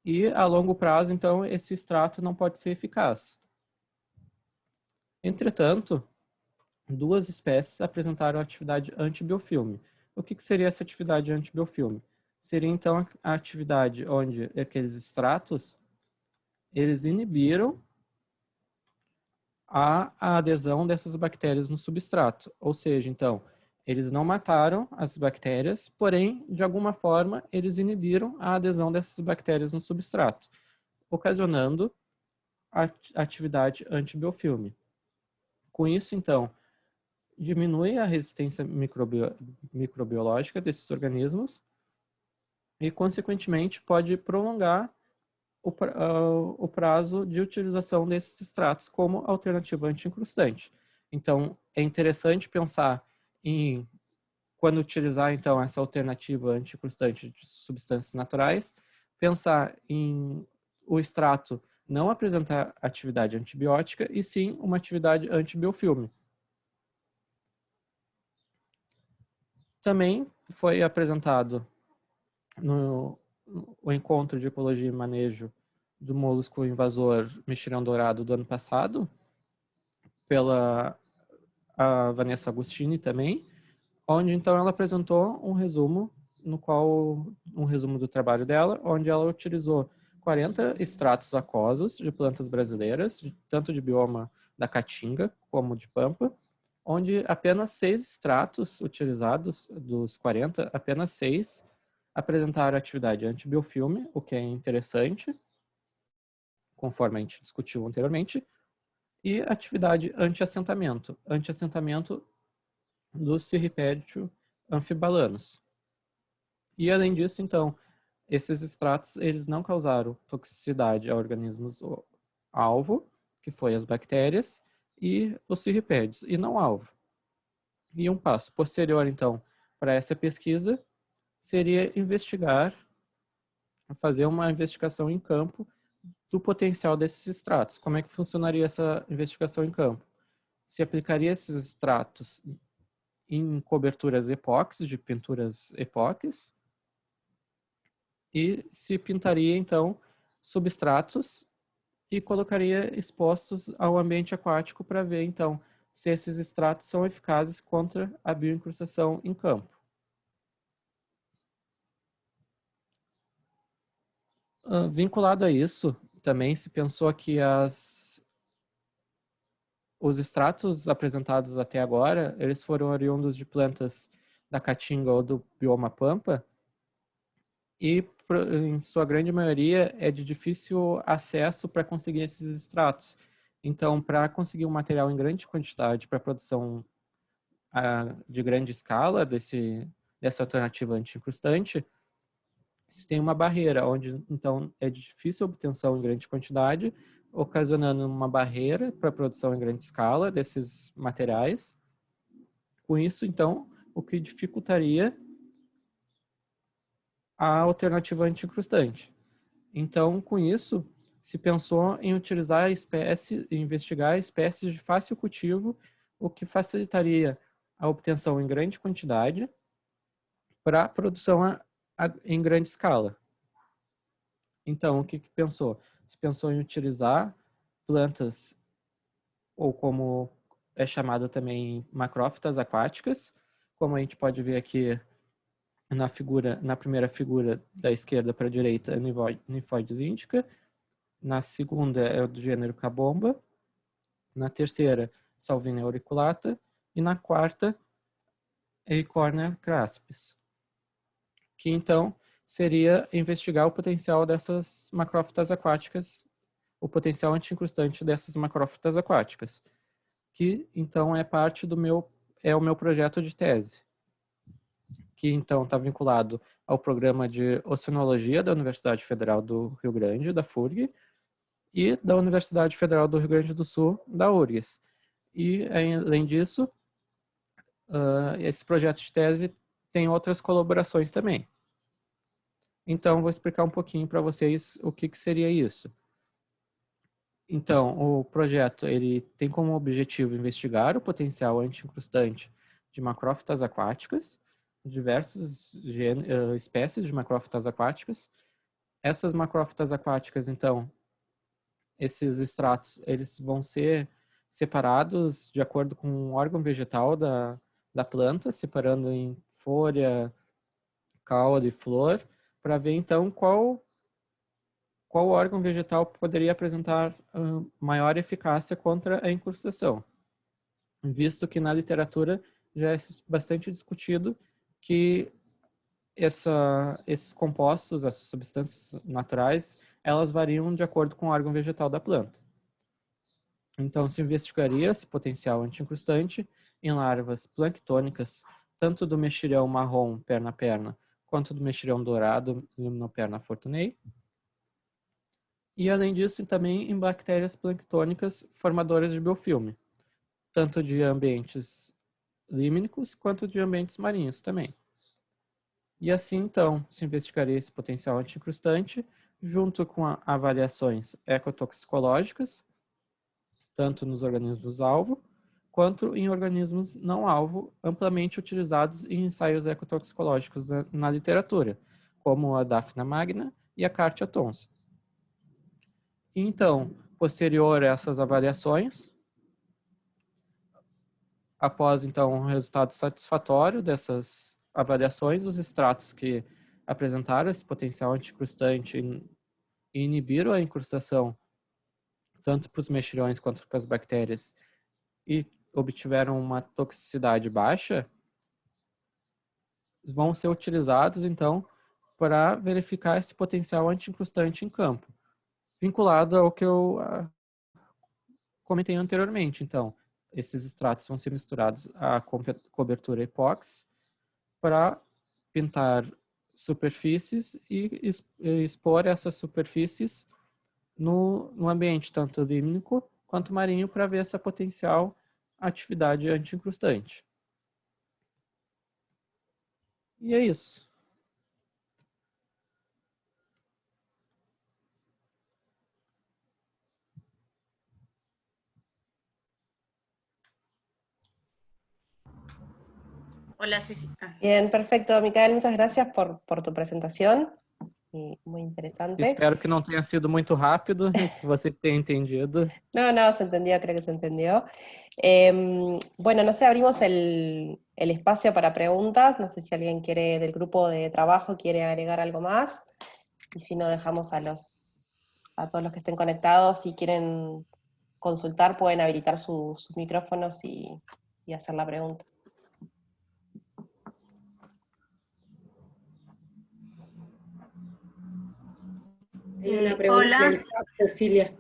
Speaker 4: e, a longo prazo, então, esse extrato não pode ser eficaz. Entretanto, 2 espécies apresentaram atividade antibiofilme. O que seria essa atividade antibiofilme? Seria, então, a atividade onde aqueles extratos eles inibiram a adesão dessas bactérias no substrato. Ou seja, então, eles não mataram as bactérias, porém, de alguma forma, eles inibiram a adesão dessas bactérias no substrato, ocasionando a atividade antibiofilme. Com isso, então, diminui a resistência microbiológica desses organismos e, consequentemente, pode prolongar o prazo de utilização desses extratos como alternativa anti-incrustante. Então, é interessante pensar em, quando utilizar, então, essa alternativa anti-incrustante de substâncias naturais, pensar em o extrato não apresentar atividade antibiótica e sim uma atividade antibiofilme. Também foi apresentado no encontro de ecologia e manejo do molusco invasor mexilhão dourado do ano passado, pela a Vanessa Agostini também, onde então ela apresentou um resumo do trabalho dela, onde ela utilizou 40 extratos aquosos de plantas brasileiras, tanto de bioma da Caatinga como de Pampa, onde apenas 6 extratos utilizados, dos 40, apenas 6 apresentaram atividade antibiofilme, o que é interessante, conforme a gente discutiu anteriormente, e atividade anti-assentamento. Anti-assentamento dos Cirripédio amfibalanos. E além disso, então, esses extratos eles não causaram toxicidade a organismos alvo, que foi as bactérias, e os cirripédios, e não alvo. E um passo posterior, então, para essa pesquisa, seria fazer uma investigação em campo do potencial desses extratos. Como é que funcionaria essa investigação em campo? Se aplicaria esses extratos em coberturas epóxi, de pinturas epóxis, e se pintaria, então, substratos e colocaria expostos ao ambiente aquático para ver, então, se esses extratos são eficazes contra a bioincrustação em campo. Vinculado a isso, também se pensou que os extratos apresentados até agora, eles foram oriundos de plantas da caatinga ou do bioma pampa, e em sua grande maioria é de difícil acesso para conseguir esses extratos. Então, para conseguir um material em grande quantidade para produção de grande escala dessa alternativa anti-incrustante, se tem uma barreira, onde então é de difícil obtenção em grande quantidade, ocasionando uma barreira para a produção em grande escala desses materiais. Com isso, então, o que dificultaria a alternativa anti-incrustante. Então, com isso, se pensou em utilizar investigar espécies de fácil cultivo, o que facilitaria a obtenção em grande quantidade para a produção em grande escala. Então, o que pensou? Se pensou em utilizar plantas, ou como é chamado também, macrófitas aquáticas, como a gente pode ver aqui na primeira figura da esquerda para a direita, Nymphoides indica, na segunda é do gênero Cabomba, na terceira, Salvinia auriculata, e na quarta, Eichhornia craspis, que então seria investigar o potencial dessas macrófitas aquáticas, o potencial anti-incrustante dessas macrófitas aquáticas, que então é parte o meu projeto de tese, que então está vinculado ao programa de oceanologia da Universidade Federal do Rio Grande, da FURG, e da Universidade Federal do Rio Grande do Sul, da URGS. E, além disso, esse projeto de tese tem outras colaborações também. Então, vou explicar um pouquinho para vocês o que seria isso. Então, o projeto ele tem como objetivo investigar o potencial anti-incrustante de macrófitas aquáticas, diversas espécies de macrófitas aquáticas. Essas macrófitas aquáticas, então, esses extratos, eles vão ser separados de acordo com o órgão vegetal da planta, separando em folha, cauda e flor, para ver, então, qual órgão vegetal poderia apresentar maior eficácia contra a incrustação. Visto que na literatura já é bastante discutido que esses compostos, as substâncias naturais, elas variam de acordo com o órgão vegetal da planta. Então, se investigaria esse potencial anti-incrustante em larvas planctônicas, tanto do mexilhão marrom perna-perna, quanto do mexilhão dourado Limnoperna fortunei. E, além disso, também em bactérias planctônicas formadoras de biofilme, tanto de ambientes límnicos quanto de ambientes marinhos também. E assim, então, se investigaria esse potencial anti-incrustante junto com avaliações ecotoxicológicas, tanto nos organismos-alvo, quanto em organismos não-alvo, amplamente utilizados em ensaios ecotoxicológicos na literatura, como a Daphnia magna e a Cartia tonsa. Então, posterior a essas avaliações, após, então, um resultado satisfatório dessas avaliações, os extratos que apresentaram esse potencial anti-incrustante e inibiram a incrustação tanto para os mexilhões quanto para as bactérias e obtiveram uma toxicidade baixa, vão ser utilizados, então, para verificar esse potencial anti-incrustante em campo, vinculado ao que eu comentei anteriormente. Então, esses extratos vão ser misturados à cobertura epóxi para pintar superfícies e expor essas superfícies no ambiente, tanto límnico quanto marinho, para ver essa potencial atividade anti-incrustante. E é isso.
Speaker 2: Hola, Ceci.
Speaker 1: Bien, perfecto. Micael, muchas gracias por tu presentación. Y muy interesante.
Speaker 4: Espero que não tenha sido muito rápido e que vocês tenham entendido.
Speaker 1: No, se entendió, creo que se entendió. Bueno, no sé, abrimos el espacio para preguntas. No sé si alguien del grupo de trabajo quiere agregar algo más. Y si no, dejamos a todos los que estén conectados, si quieren consultar, pueden habilitar sus micrófonos y hacer la pregunta.
Speaker 5: Hay una pregunta en el chat, Cecilia.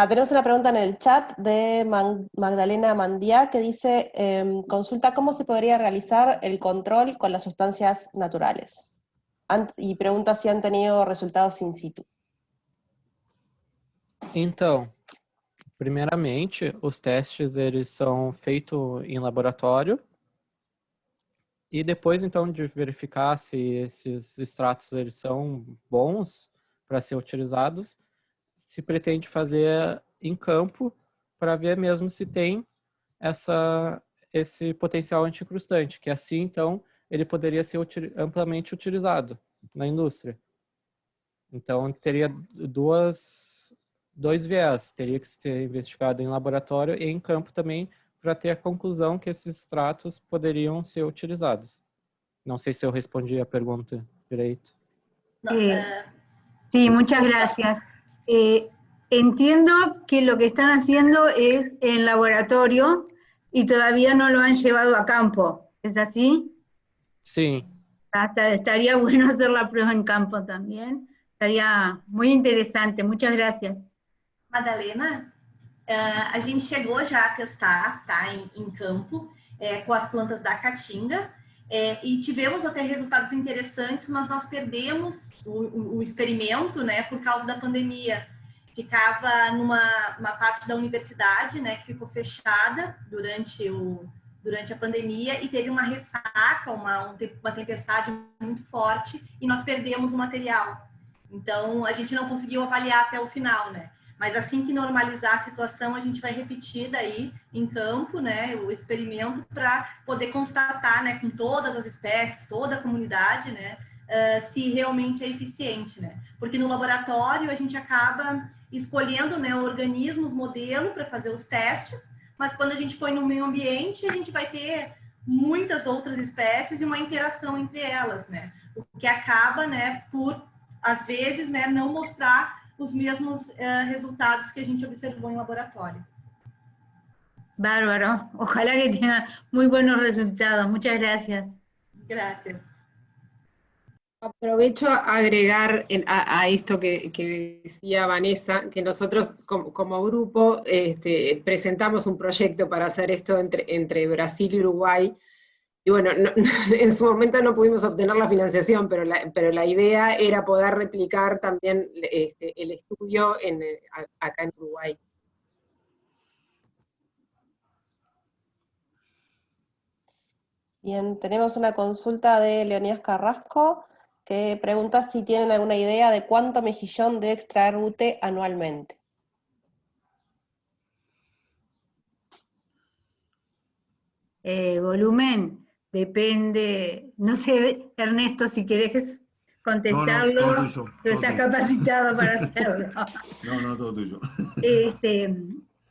Speaker 1: Tenemos una pregunta en el chat de Magdalena Mandía que dice, consulta cómo se podría realizar el control con las sustancias naturales. Y pregunta si han tenido resultados in situ.
Speaker 4: Então, primeiramente, os testes eles são feitos em laboratório e depois então de verificar se esses extratos eles são bons para ser utilizados, se pretende fazer em campo para ver mesmo se tem esse potencial anti-incrustante, que assim então ele poderia ser amplamente utilizado na indústria. Então teria dois viés, teria que ser investigado em laboratório e em campo também, para ter a conclusão que esses extratos poderiam ser utilizados. Não sei se eu respondi a pergunta direito.
Speaker 6: Sí, muchas gracias. Entiendo que lo que están haciendo es en laboratorio y todavía no lo han llevado a campo, ¿es así?
Speaker 4: Sí.
Speaker 6: Estaría bueno hacer la prueba en campo también, estaría muy interesante, muchas gracias.
Speaker 7: Madalena, a gente chegou já a testar, tá, em campo, com as plantas da Caatinga, e tivemos até resultados interessantes, mas nós perdemos o experimento, né, por causa da pandemia. Ficava numa parte da universidade, né, que ficou fechada durante a pandemia e teve uma ressaca, uma tempestade muito forte e nós perdemos o material. Então, a gente não conseguiu avaliar até o final, né? Mas assim que normalizar a situação, a gente vai repetir daí em campo, né, o experimento para poder constatar, né, com todas as espécies, toda a comunidade, né, se realmente é eficiente, né? Porque no laboratório a gente acaba escolhendo, né, organismos, modelo para fazer os testes, mas quando a gente põe no meio ambiente, a gente vai ter muitas outras espécies e uma interação entre elas, né? O que acaba, né, por, às vezes, né, não mostrar os mesmos resultados que a gente observou em laboratório.
Speaker 6: Bárbaro, ojalá que tenga muy buenos resultados. Muchas gracias.
Speaker 7: Gracias.
Speaker 5: Aprovecho a agregar a esto que decía Vanessa, que nosotros como grupo presentamos un proyecto para hacer esto entre Brasil y Uruguay. Y bueno, en su momento no pudimos obtener la financiación, pero la idea era poder replicar también el estudio acá en Uruguay.
Speaker 1: Bien, tenemos una consulta de Leonidas Carrasco, que pregunta si tienen alguna idea de cuánto mejillón debe extraer UTE anualmente.
Speaker 6: Volumen. Depende, no sé, Ernesto, si querés contestarlo,
Speaker 3: todo tuyo,
Speaker 6: tú estás capacitado para hacerlo.
Speaker 3: No, todo tuyo.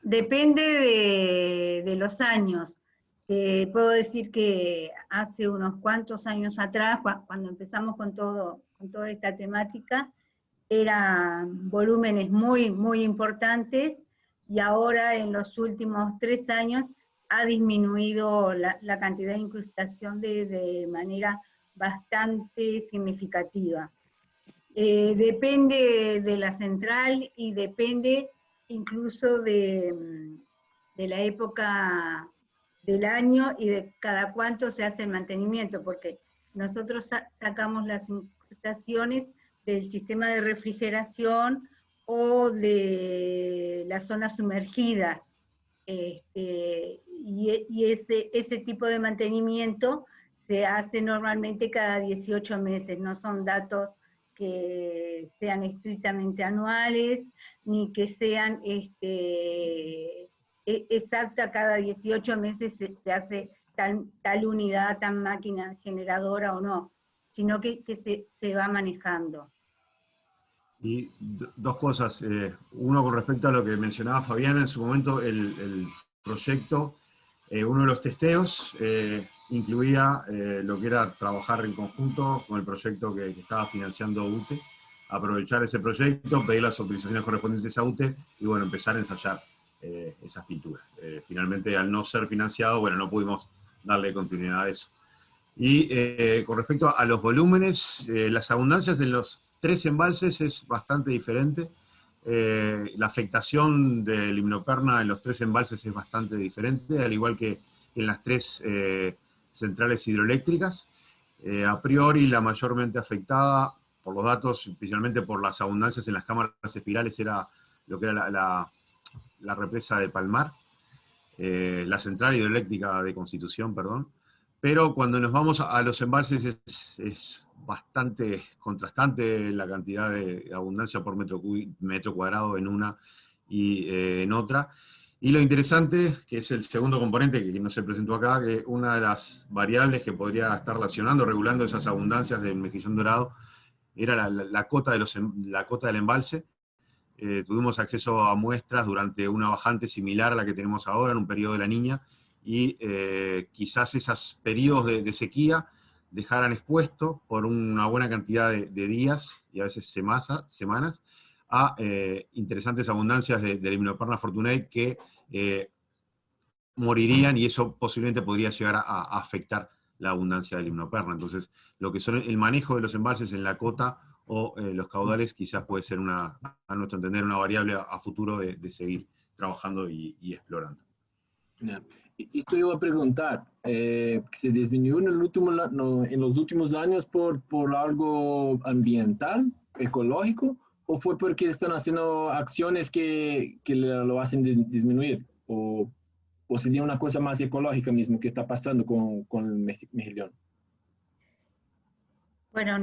Speaker 6: Depende de los años. Puedo decir que hace unos cuantos años atrás, cuando empezamos con toda esta temática, eran volúmenes muy, muy importantes, y ahora en los últimos 3 años ha disminuido la cantidad de incrustación de manera bastante significativa. Depende de la central y depende incluso de la época del año y de cada cuánto se hace el mantenimiento, porque nosotros sacamos las incrustaciones del sistema de refrigeración o de la zona sumergida, y ese tipo de mantenimiento se hace normalmente cada 18 meses, no son datos que sean estrictamente anuales, ni que sean exacta cada 18 meses se hace tal unidad, tal máquina generadora o no, sino que se va manejando.
Speaker 3: Y dos cosas. Uno con respecto a lo que mencionaba Fabiana en su momento, el proyecto, uno de los testeos incluía lo que era trabajar en conjunto con el proyecto que estaba financiando UTE, aprovechar ese proyecto, pedir las autorizaciones correspondientes a UTE y bueno, empezar a ensayar esas pinturas. Finalmente, al no ser financiado, bueno, no pudimos darle continuidad a eso. Y con respecto a los volúmenes, las abundancias en los 3 embalses es bastante diferente. La afectación del limnoperna en los 3 embalses es bastante diferente, al igual que en las 3 centrales hidroeléctricas. A priori, la mayormente afectada, por los datos, especialmente por las abundancias en las cámaras espirales, era lo que era la represa de Palmar, la central hidroeléctrica de Constitución, perdón. Pero cuando nos vamos a los embalses es bastante contrastante la cantidad de abundancia por metro cuadrado en una y en otra. Y lo interesante, que es el segundo componente que no se presentó acá, que una de las variables que podría estar relacionando, regulando esas abundancias del mejillón dorado, era la cota del embalse. Tuvimos acceso a muestras durante una bajante similar a la que tenemos ahora, en un periodo de la Niña, y quizás esos periodos de sequía dejaran expuesto por una buena cantidad de días, y a veces semanas, a interesantes abundancias de Limnoperna fortunei que morirían, y eso posiblemente podría llegar a afectar la abundancia de Limnoperna. Entonces, lo que son el manejo de los embalses en la cota o los caudales quizás puede ser, a nuestro entender, una variable a futuro de seguir trabajando y explorando.
Speaker 8: Yeah. Esto iba a preguntar, ¿se disminuyó en los últimos años por algo ambiental, ecológico, o fue porque están haciendo acciones que lo hacen disminuir? ¿O sería una cosa más ecológica mismo que está pasando con el mejillón?
Speaker 6: Bueno,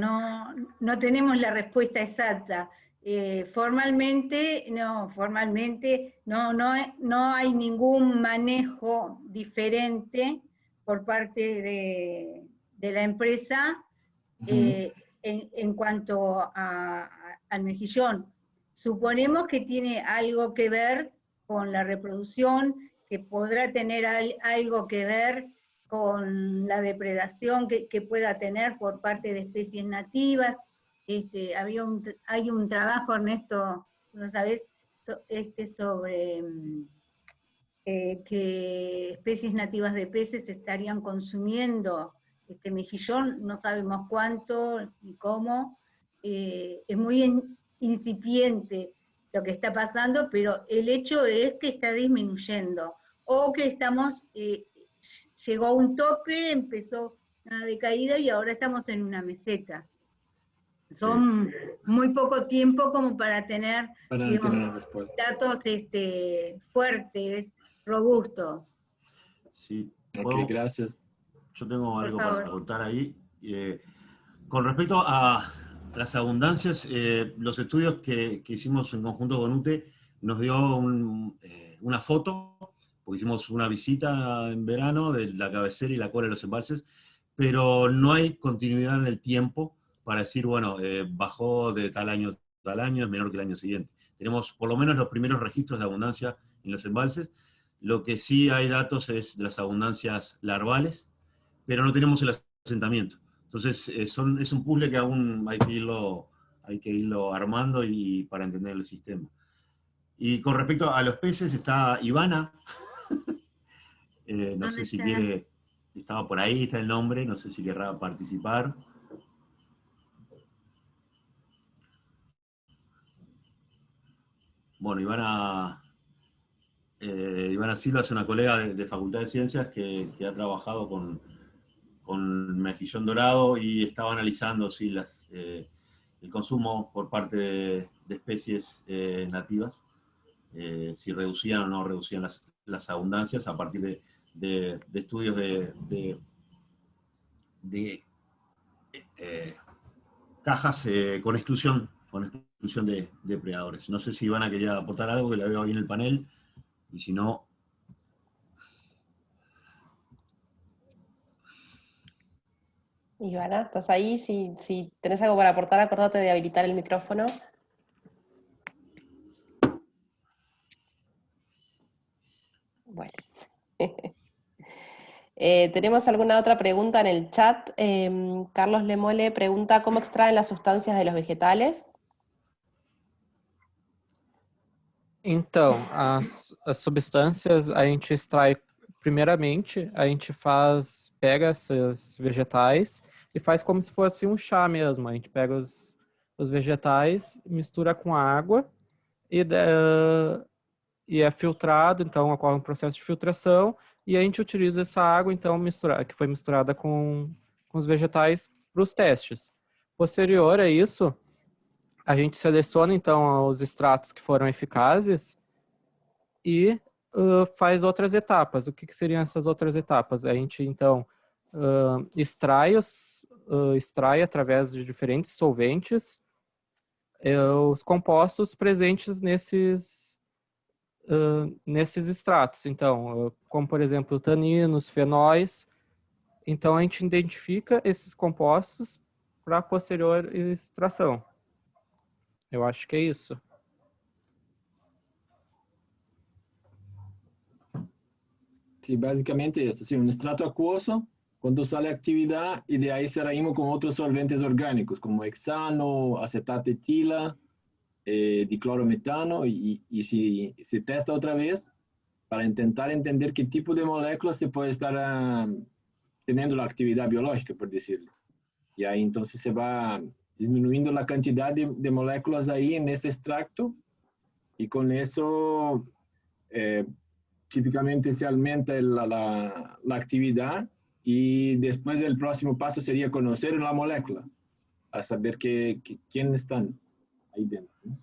Speaker 6: no tenemos la respuesta exacta. Formalmente no hay ningún manejo diferente por parte de la empresa en cuanto al mejillón. Suponemos que tiene algo que ver con la reproducción, que podrá tener algo que ver con la depredación que pueda tener por parte de especies nativas. Hay un trabajo, Ernesto, ¿no sabés? Sobre que especies nativas de peces estarían consumiendo este mejillón, no sabemos cuánto ni cómo. Es muy incipiente lo que está pasando, pero el hecho es que está disminuyendo, o que llegó a un tope, empezó una decaída y ahora estamos en una meseta. Son muy poco tiempo como para tener, digamos, datos fuertes, robustos.
Speaker 3: Sí.
Speaker 8: Ok, gracias.
Speaker 3: Yo tengo algo para contar ahí. Con respecto a las abundancias, los estudios que hicimos en conjunto con UTE nos dio una foto, porque hicimos una visita en verano de la cabecera y la cola de los embalses, pero no hay continuidad en el tiempo para decir, bueno, bajó de tal año a tal año, es menor que el año siguiente. Tenemos por lo menos los primeros registros de abundancia en los embalses. Lo que sí hay datos es de las abundancias larvales, pero no tenemos el asentamiento. Entonces es un puzzle que aún hay que irlo armando para entender el sistema. Y con respecto a los peces, está Ivana, no sé si quiere, estaba por ahí, está el nombre, no sé si querrá participar. bueno, Ivana Silva es una colega de Facultad de Ciencias que ha trabajado con mejillón dorado y estaba analizando sí, el consumo por parte de especies nativas, si reducían o no reducían las abundancias a partir de estudios de cajas con exclusión de depredadores. No sé si Ivana quería aportar algo, que la veo ahí en el panel, y si no...
Speaker 1: Ivana, ¿estás ahí? Si tenés algo para aportar, acordate de habilitar el micrófono. Bueno. ¿Tenemos alguna otra pregunta en el chat? Carlos Lemole pregunta, ¿cómo extraen las sustancias de los vegetales?
Speaker 4: Então, as substâncias a gente extrai, primeiramente, a gente pega esses vegetais e faz como se fosse um chá mesmo. A gente pega os vegetais, mistura com água e é filtrado, então ocorre um processo de filtração e a gente utiliza essa água, então, que foi misturada com os vegetais para os testes. Posterior a isso, a gente seleciona, então, os extratos que foram eficazes e faz outras etapas. O que seriam essas outras etapas? A gente, então, extrai através de diferentes solventes os compostos presentes nesses extratos. Então, como, por exemplo, taninos, fenóis. Então, a gente identifica esses compostos para posterior extração. Eu acho que é isso.
Speaker 8: Sí, básicamente esto. Sí, un estrato acuoso, cuando sale actividad, y de ahí cerramos con otros solventes orgánicos, como hexano, acetato etila, diclorometano, y si se testa otra vez para intentar entender qué tipo de moléculas se puede estar teniendo la actividad biológica, por decirlo. Y ahí entonces se va disminuyendo la cantidad de moléculas ahí en este extracto, y con eso típicamente se aumenta la actividad, y después el próximo paso sería conocer la molécula, a saber quiénes están ahí dentro, ¿no?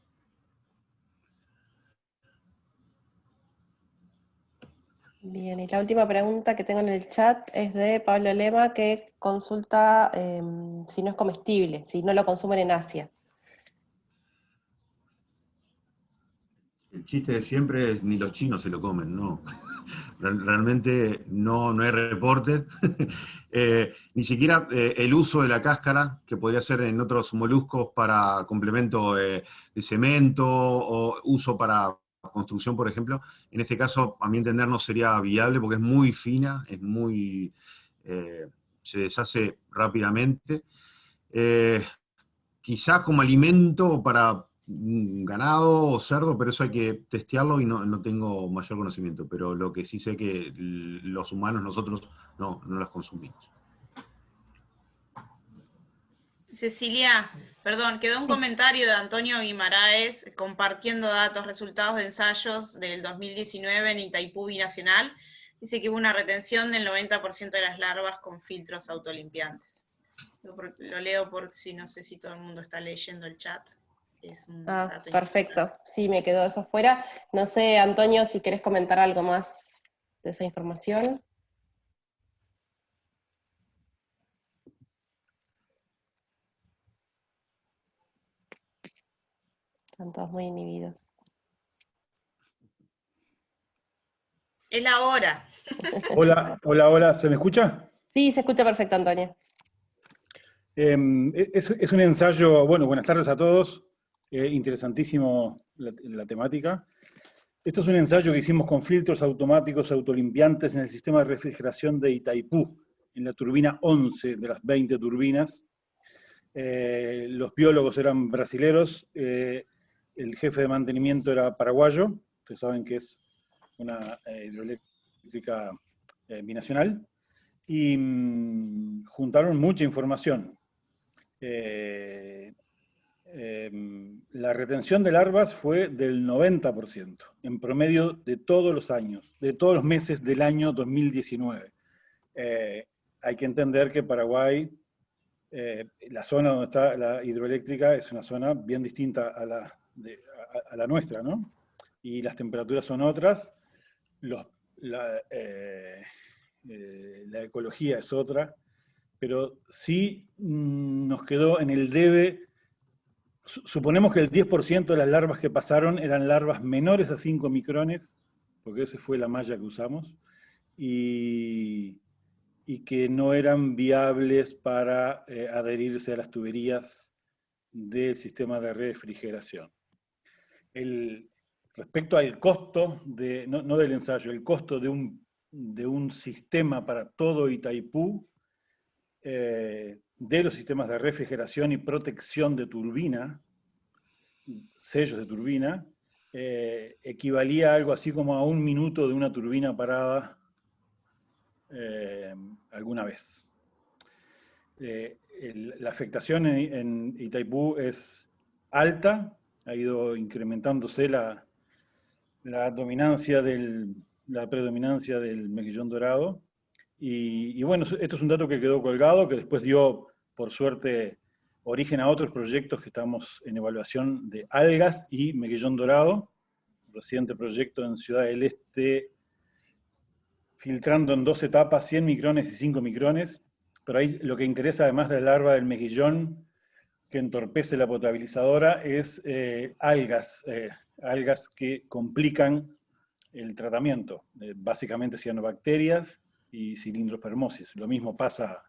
Speaker 1: Bien, y la última pregunta que tengo en el chat es de Pablo Lema, que consulta si no es comestible, si no lo consumen en Asia.
Speaker 3: El chiste de siempre es ni los chinos se lo comen, no. Realmente no hay reportes. Ni siquiera el uso de la cáscara, que podría ser en otros moluscos para complemento de cemento o uso para construcción, por ejemplo. En este caso, a mi entender, no sería viable porque es muy fina, se deshace rápidamente. Quizás como alimento para ganado o cerdo, pero eso hay que testearlo y no tengo mayor conocimiento, pero lo que sí sé que los humanos, nosotros, no las consumimos.
Speaker 2: Cecilia, perdón, quedó un comentario de Antonio Guimaraes compartiendo datos, resultados de ensayos del 2019 en Itaipú Binacional. Dice que hubo una retención del 90% de las larvas con filtros autolimpiantes. Lo leo porque si no sé si todo el mundo está leyendo el chat. Es un dato
Speaker 1: perfecto.
Speaker 2: importante.
Speaker 1: Sí, me quedó eso fuera. No sé, Antonio, si querés comentar algo más de esa información. Están todos muy inhibidos.
Speaker 2: Es la hora.
Speaker 9: Hola, ¿se me escucha?
Speaker 1: Sí, se escucha perfecto, Antonio.
Speaker 9: Es un ensayo, bueno, buenas tardes a todos, interesantísimo la temática. Esto es un ensayo que hicimos con filtros automáticos autolimpiantes en el sistema de refrigeración de Itaipú, en la turbina 11 de las 20 turbinas. Los biólogos eran brasileros, el jefe de mantenimiento era paraguayo, ustedes saben que es una hidroeléctrica binacional, y juntaron mucha información. la retención de larvas fue del 90%, en promedio de todos los años, de todos los meses del año 2019. Hay que entender que Paraguay, la zona donde está la hidroeléctrica es una zona bien distinta a la nuestra, ¿no? Y las temperaturas son otras, la ecología es otra, pero sí nos quedó en el debe. Suponemos que el 10% de las larvas que pasaron eran larvas menores a 5 micrones, porque esa fue la malla que usamos, y que no eran viables para adherirse a las tuberías del sistema de refrigeración. Respecto al costo, no del ensayo, el costo de un sistema para todo Itaipú, de los sistemas de refrigeración y protección de turbina, sellos de turbina, equivalía a algo así como a 1 minuto de una turbina parada alguna vez. La afectación en Itaipú es alta, ha ido incrementándose la predominancia del mejillón dorado, y bueno, esto es un dato que quedó colgado, que después dio, por suerte, origen a otros proyectos que estamos en evaluación de algas y mejillón dorado, reciente proyecto en Ciudad del Este, filtrando en 2 etapas, 100 micrones y 5 micrones, pero ahí lo que interesa, además de la larva del mejillón, que entorpece la potabilizadora, es algas que complican el tratamiento, básicamente cianobacterias y cilindropermosis. Lo mismo pasa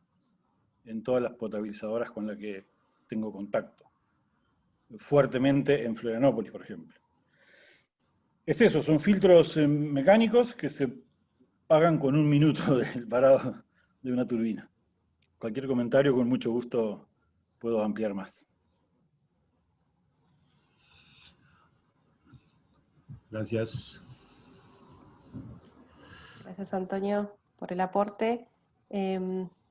Speaker 9: en todas las potabilizadoras con las que tengo contacto, fuertemente en Florianópolis, por ejemplo. Es eso, son filtros mecánicos que se pagan con 1 minuto del parado de una turbina. Cualquier comentario, con mucho gusto puedo ampliar más.
Speaker 3: Gracias.
Speaker 1: Gracias, Antonio, por el aporte.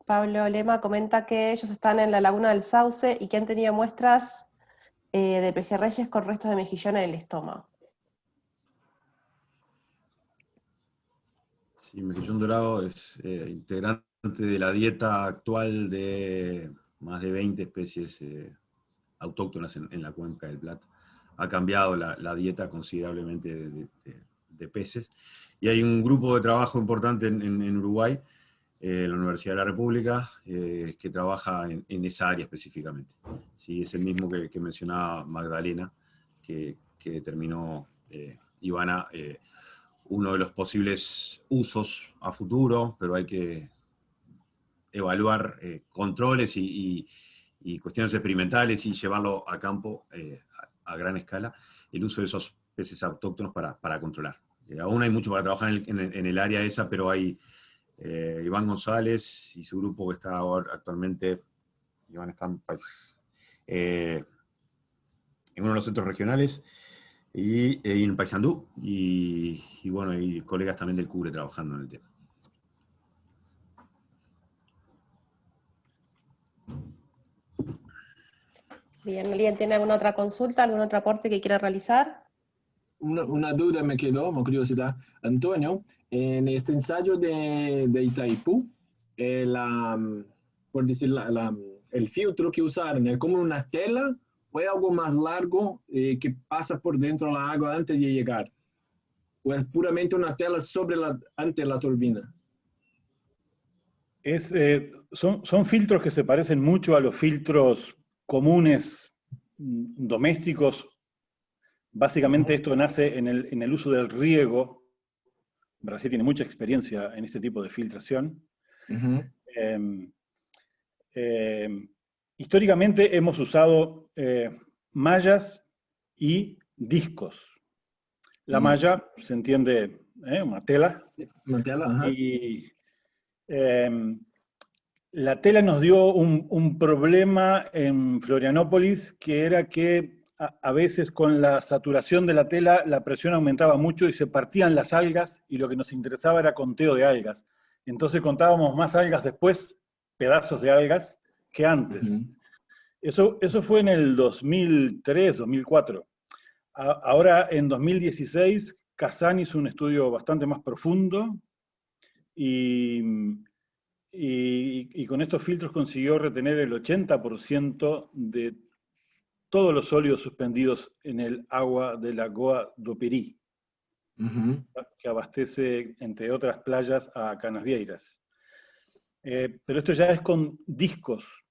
Speaker 1: Pablo Lema comenta que ellos están en la Laguna del Sauce y que han tenido muestras de pejerreyes con restos de mejillón en el estómago.
Speaker 3: Sí, mejillón dorado es integrante de la dieta actual de más de 20 especies autóctonas en la cuenca del Plata. Ha cambiado la dieta considerablemente de peces. Y hay un grupo de trabajo importante en Uruguay, la Universidad de la República, que trabaja en esa área específicamente. Sí, es el mismo que mencionaba Magdalena, que determinó Ivana, uno de los posibles usos a futuro, pero hay que evaluar controles y cuestiones experimentales y llevarlo a campo a gran escala, el uso de esos peces autóctonos para controlar. Aún hay mucho para trabajar en el área esa, pero hay Iván González y su grupo que está ahora actualmente, Iván está en uno de los centros regionales, y en Paysandú, y bueno, hay colegas también del CUBRE trabajando en el tema.
Speaker 1: Bien, ¿alguien tiene alguna otra consulta, algún otro aporte que quiera realizar?
Speaker 8: Una duda me quedó, una curiosidad. Antonio, en este ensayo de Itaipú, por decir, el filtro que usaron, ¿es como una tela o es algo más largo que pasa por dentro de la agua antes de llegar? ¿O es puramente una tela ante la turbina?
Speaker 9: Son filtros que se parecen mucho a los filtros comunes domésticos. Básicamente esto nace en el uso del riego. Brasil tiene mucha experiencia en este tipo de filtración. Históricamente hemos usado mallas y discos. La malla, se entiende, una tela.
Speaker 8: Una tela, ajá.
Speaker 9: Y la tela nos dio un problema en Florianópolis, que era que a veces con la saturación de la tela la presión aumentaba mucho y se partían las algas, y lo que nos interesaba era conteo de algas. Entonces contábamos más algas después, pedazos de algas, que antes. Eso fue en el 2003, 2004. Ahora, en 2016, Kazan hizo un estudio bastante más profundo y con estos filtros consiguió retener el 80% de todos los sólidos suspendidos en el agua de la Goa do Peri, que abastece, entre otras playas, a Canasvieiras. Pero esto ya es con discos.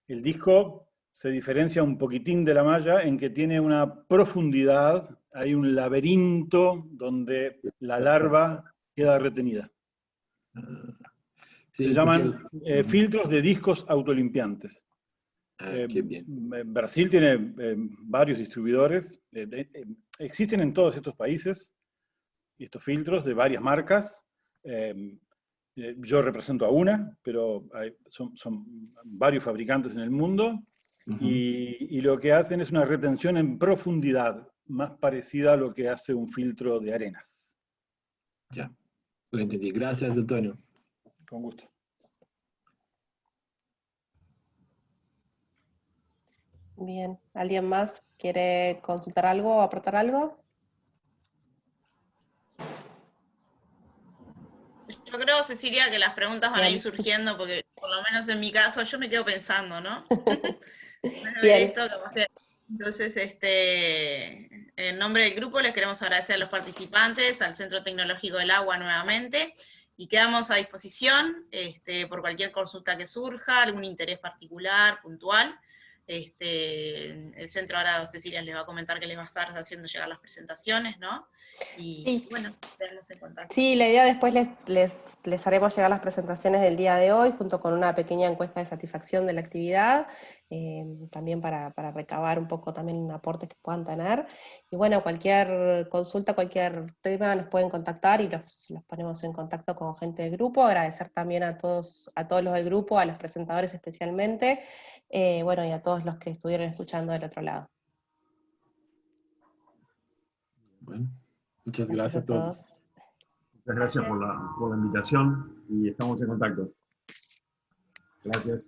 Speaker 9: El disco se diferencia un poquitín de la malla en que tiene una profundidad, hay un laberinto donde la larva queda retenida.
Speaker 8: Sí,
Speaker 9: se llaman filtros de discos autolimpiantes.
Speaker 8: Qué bien.
Speaker 9: Brasil tiene varios distribuidores, existen en todos estos países estos filtros de varias marcas. Yo represento a una, pero son varios fabricantes en el mundo, y lo que hacen es una retención en profundidad, más parecida a lo que hace un filtro de arenas.
Speaker 8: Ya, lo entendí. Gracias, Antonio.
Speaker 9: Con gusto.
Speaker 1: Bien, ¿alguien más quiere consultar algo o aportar algo?
Speaker 2: Yo creo, Cecilia, que las preguntas van a ir surgiendo, porque por lo menos en mi caso yo me quedo pensando, ¿no?
Speaker 1: Bien.
Speaker 2: Entonces, en nombre del grupo les queremos agradecer a los participantes, al Centro Tecnológico del Agua nuevamente, y quedamos a disposición por cualquier consulta que surja, algún interés particular, puntual. El centro ahora, Cecilia les va a comentar que les va a estar haciendo llegar las presentaciones, ¿no? Y
Speaker 1: sí.
Speaker 2: bueno, quedamos en contacto.
Speaker 1: Sí, la idea después les haremos llegar las presentaciones del día de hoy, junto con una pequeña encuesta de satisfacción de la actividad, también para recabar un poco también aportes que puedan tener. Y bueno, cualquier consulta, cualquier tema nos pueden contactar y los ponemos en contacto con gente del grupo. Agradecer también a todos los del grupo, a los presentadores especialmente, bueno, y a todos los que estuvieron escuchando del otro lado.
Speaker 8: Bueno, muchas gracias a todos.
Speaker 3: Muchas gracias por la invitación y estamos en contacto. Gracias.